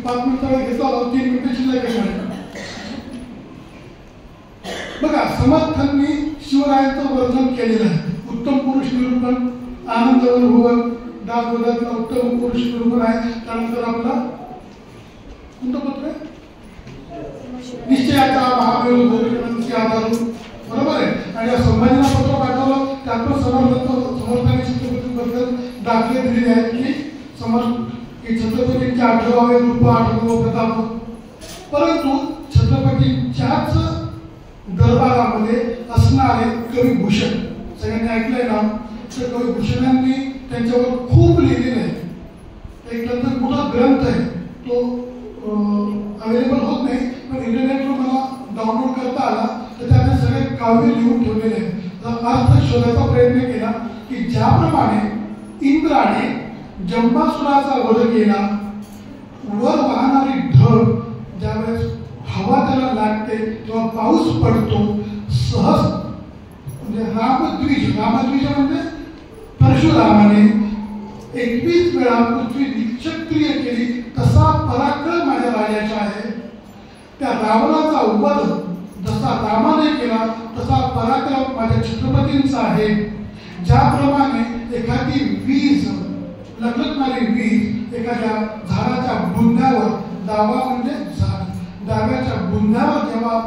5 मिनिटं घेतो, 3 मिनिटं शिल्लक आहे. बघा, समर्थांनी शिवरायांचं वर्णन केलेलं आहे. उत्तम पुरुष निरूपण, आनंदवन भुवन, दासबोधातला उत्तम पुरुष निरूपण आहे. त्यानंतर आपला कोणतं पत्र आहे, निश्चयाचा महामेरू गोविंदांची आधारून, बरोबर आहे. आणि या संभाजीला पत्र पाठवलं, त्यातून समर्थांनी छत्रपतींबद्दल दाखले दिलेले आहेत की छत्रपतींचे 18वे रूप, 18वे प्रताप. परंतु छत्रपतींच्याच दरबारामध्ये असणारे कवी भूषण, सगळ्यांनी ऐकलंय ना, तर कवी भूषणांनी त्यांच्यावर खूप लिहिलेलं आहे. एक नंतर मोठा ग्रंथ आहे, तो अवेलेबल होत नाही, पण इंटरनेटवर मला डाउनलोड करता आला. तर त्याने सगळे काव्य लिहून ठेवलेले आहेत. अर्थ शोधायचा प्रयत्न केला की ज्याप्रमाणे इंद्राने जंबासुराचा वध केला, वर वाहणारी ढग ज्यावेळेस हवा त्याला लागते तेव्हा पाऊस पडतो, सहज म्हणजे रामद्विज म्हणजे परशुरामाने 21 वेळा पृथ्वी निक्षत्रिय केली, तसा पराक्रम माझ्या राजाचा आहे. त्या रावणाचा वध जसा रामाने केला तसा पराक्रम माझ्या छत्रपतींचा आहे. ज्याप्रमाणे एखादी वीज, लटकणारी वीज एखाद्या झाडाच्या बुंद्यावर, दावा म्हणजे झाड, दाव्याच्या बुंद्यावर जेव्हा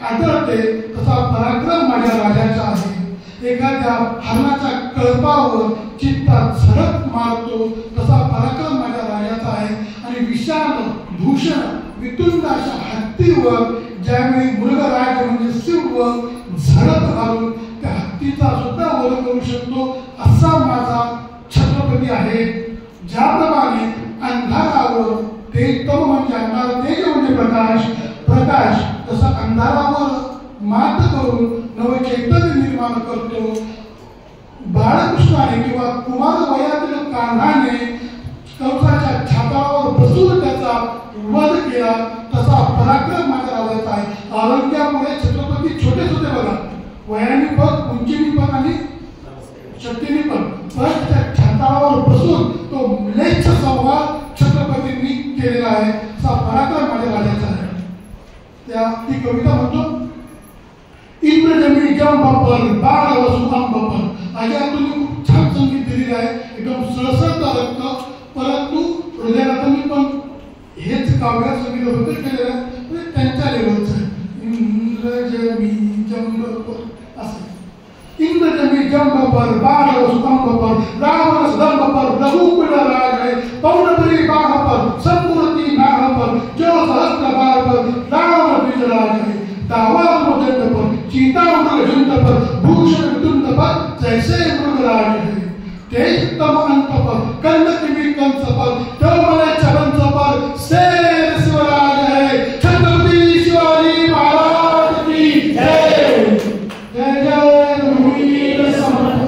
आदळते तसा पराक्रम माझ्या राजाचा आहे. एखाद्या हरणाच्या कळपावर चित्तात झडप मारतो तसा पराक्रम माझ्या राजाचा आहे. आणि विशाल भूषण वितुंड अशा हत्तीवर ज्यावेळी मृगराज म्हणजे सिंह झडप घालून त्या हत्तीचा सुद्धा वध करू शकतो, असा माझा छत्रपती आहे. ज्याप्रमाणे अंधारावर तेज म्हणजे अंधार, तेज म्हणजे प्रकाश, तसा अंधारावर मात करून नवे चैतन्य निर्माण करतो. बाळकृष्णाने किंवा कुमार वयातील कान्हाने कंसाच्या छातावर बसून त्याचा वध केला, तसा पराक्रम माझ्या राजाचा आहे. आरोग्यामुळे छत्रपती छोटे छोटे बघा, वयाने पण, उंचीने पण आणि शक्तीने पण त्या छातावर बसून तो म्लेच्छ संवाद छत्रपतींनी केलेला आहे. असा पराक्रम माझ्या राजाचा आहे. ती कविता म्हणतो, इंद्रजमी जंबपर बाळ वसुतांबपर. आजी तुम्ही खूप छान संगीत दिलेलं आहे, एकदम सळसळतं रक्त. परंतु हृदयाला मी पण हेच काव्य संगीताबद्दल केलेलं आहे, म्हणजे त्यांच्या लेवलचं आहे. इंद्रजमी जंबपर असं. इंद्रजमी जंबपर बाळ वसुतांबपर रावण स्तंभपर रघुकुल राज है पौंडरी बाहपर संपूर्ति नाहपर जो सहस्त्र बारपर रावण विजराज है. दावा मृदंड पर चीता मृगझुंड पर भूषण वितुंड पर जैसे मृगराज है. तेज तम अंत पर कंद किमी विक्रम चौपाल तळमळे छगन चौपाल शेर शिवराज आहे छत्रपती शिवाजी महाराज की जय जय जय वीर समर्थ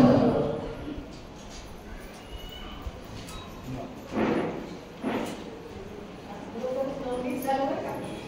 झालं बरं का?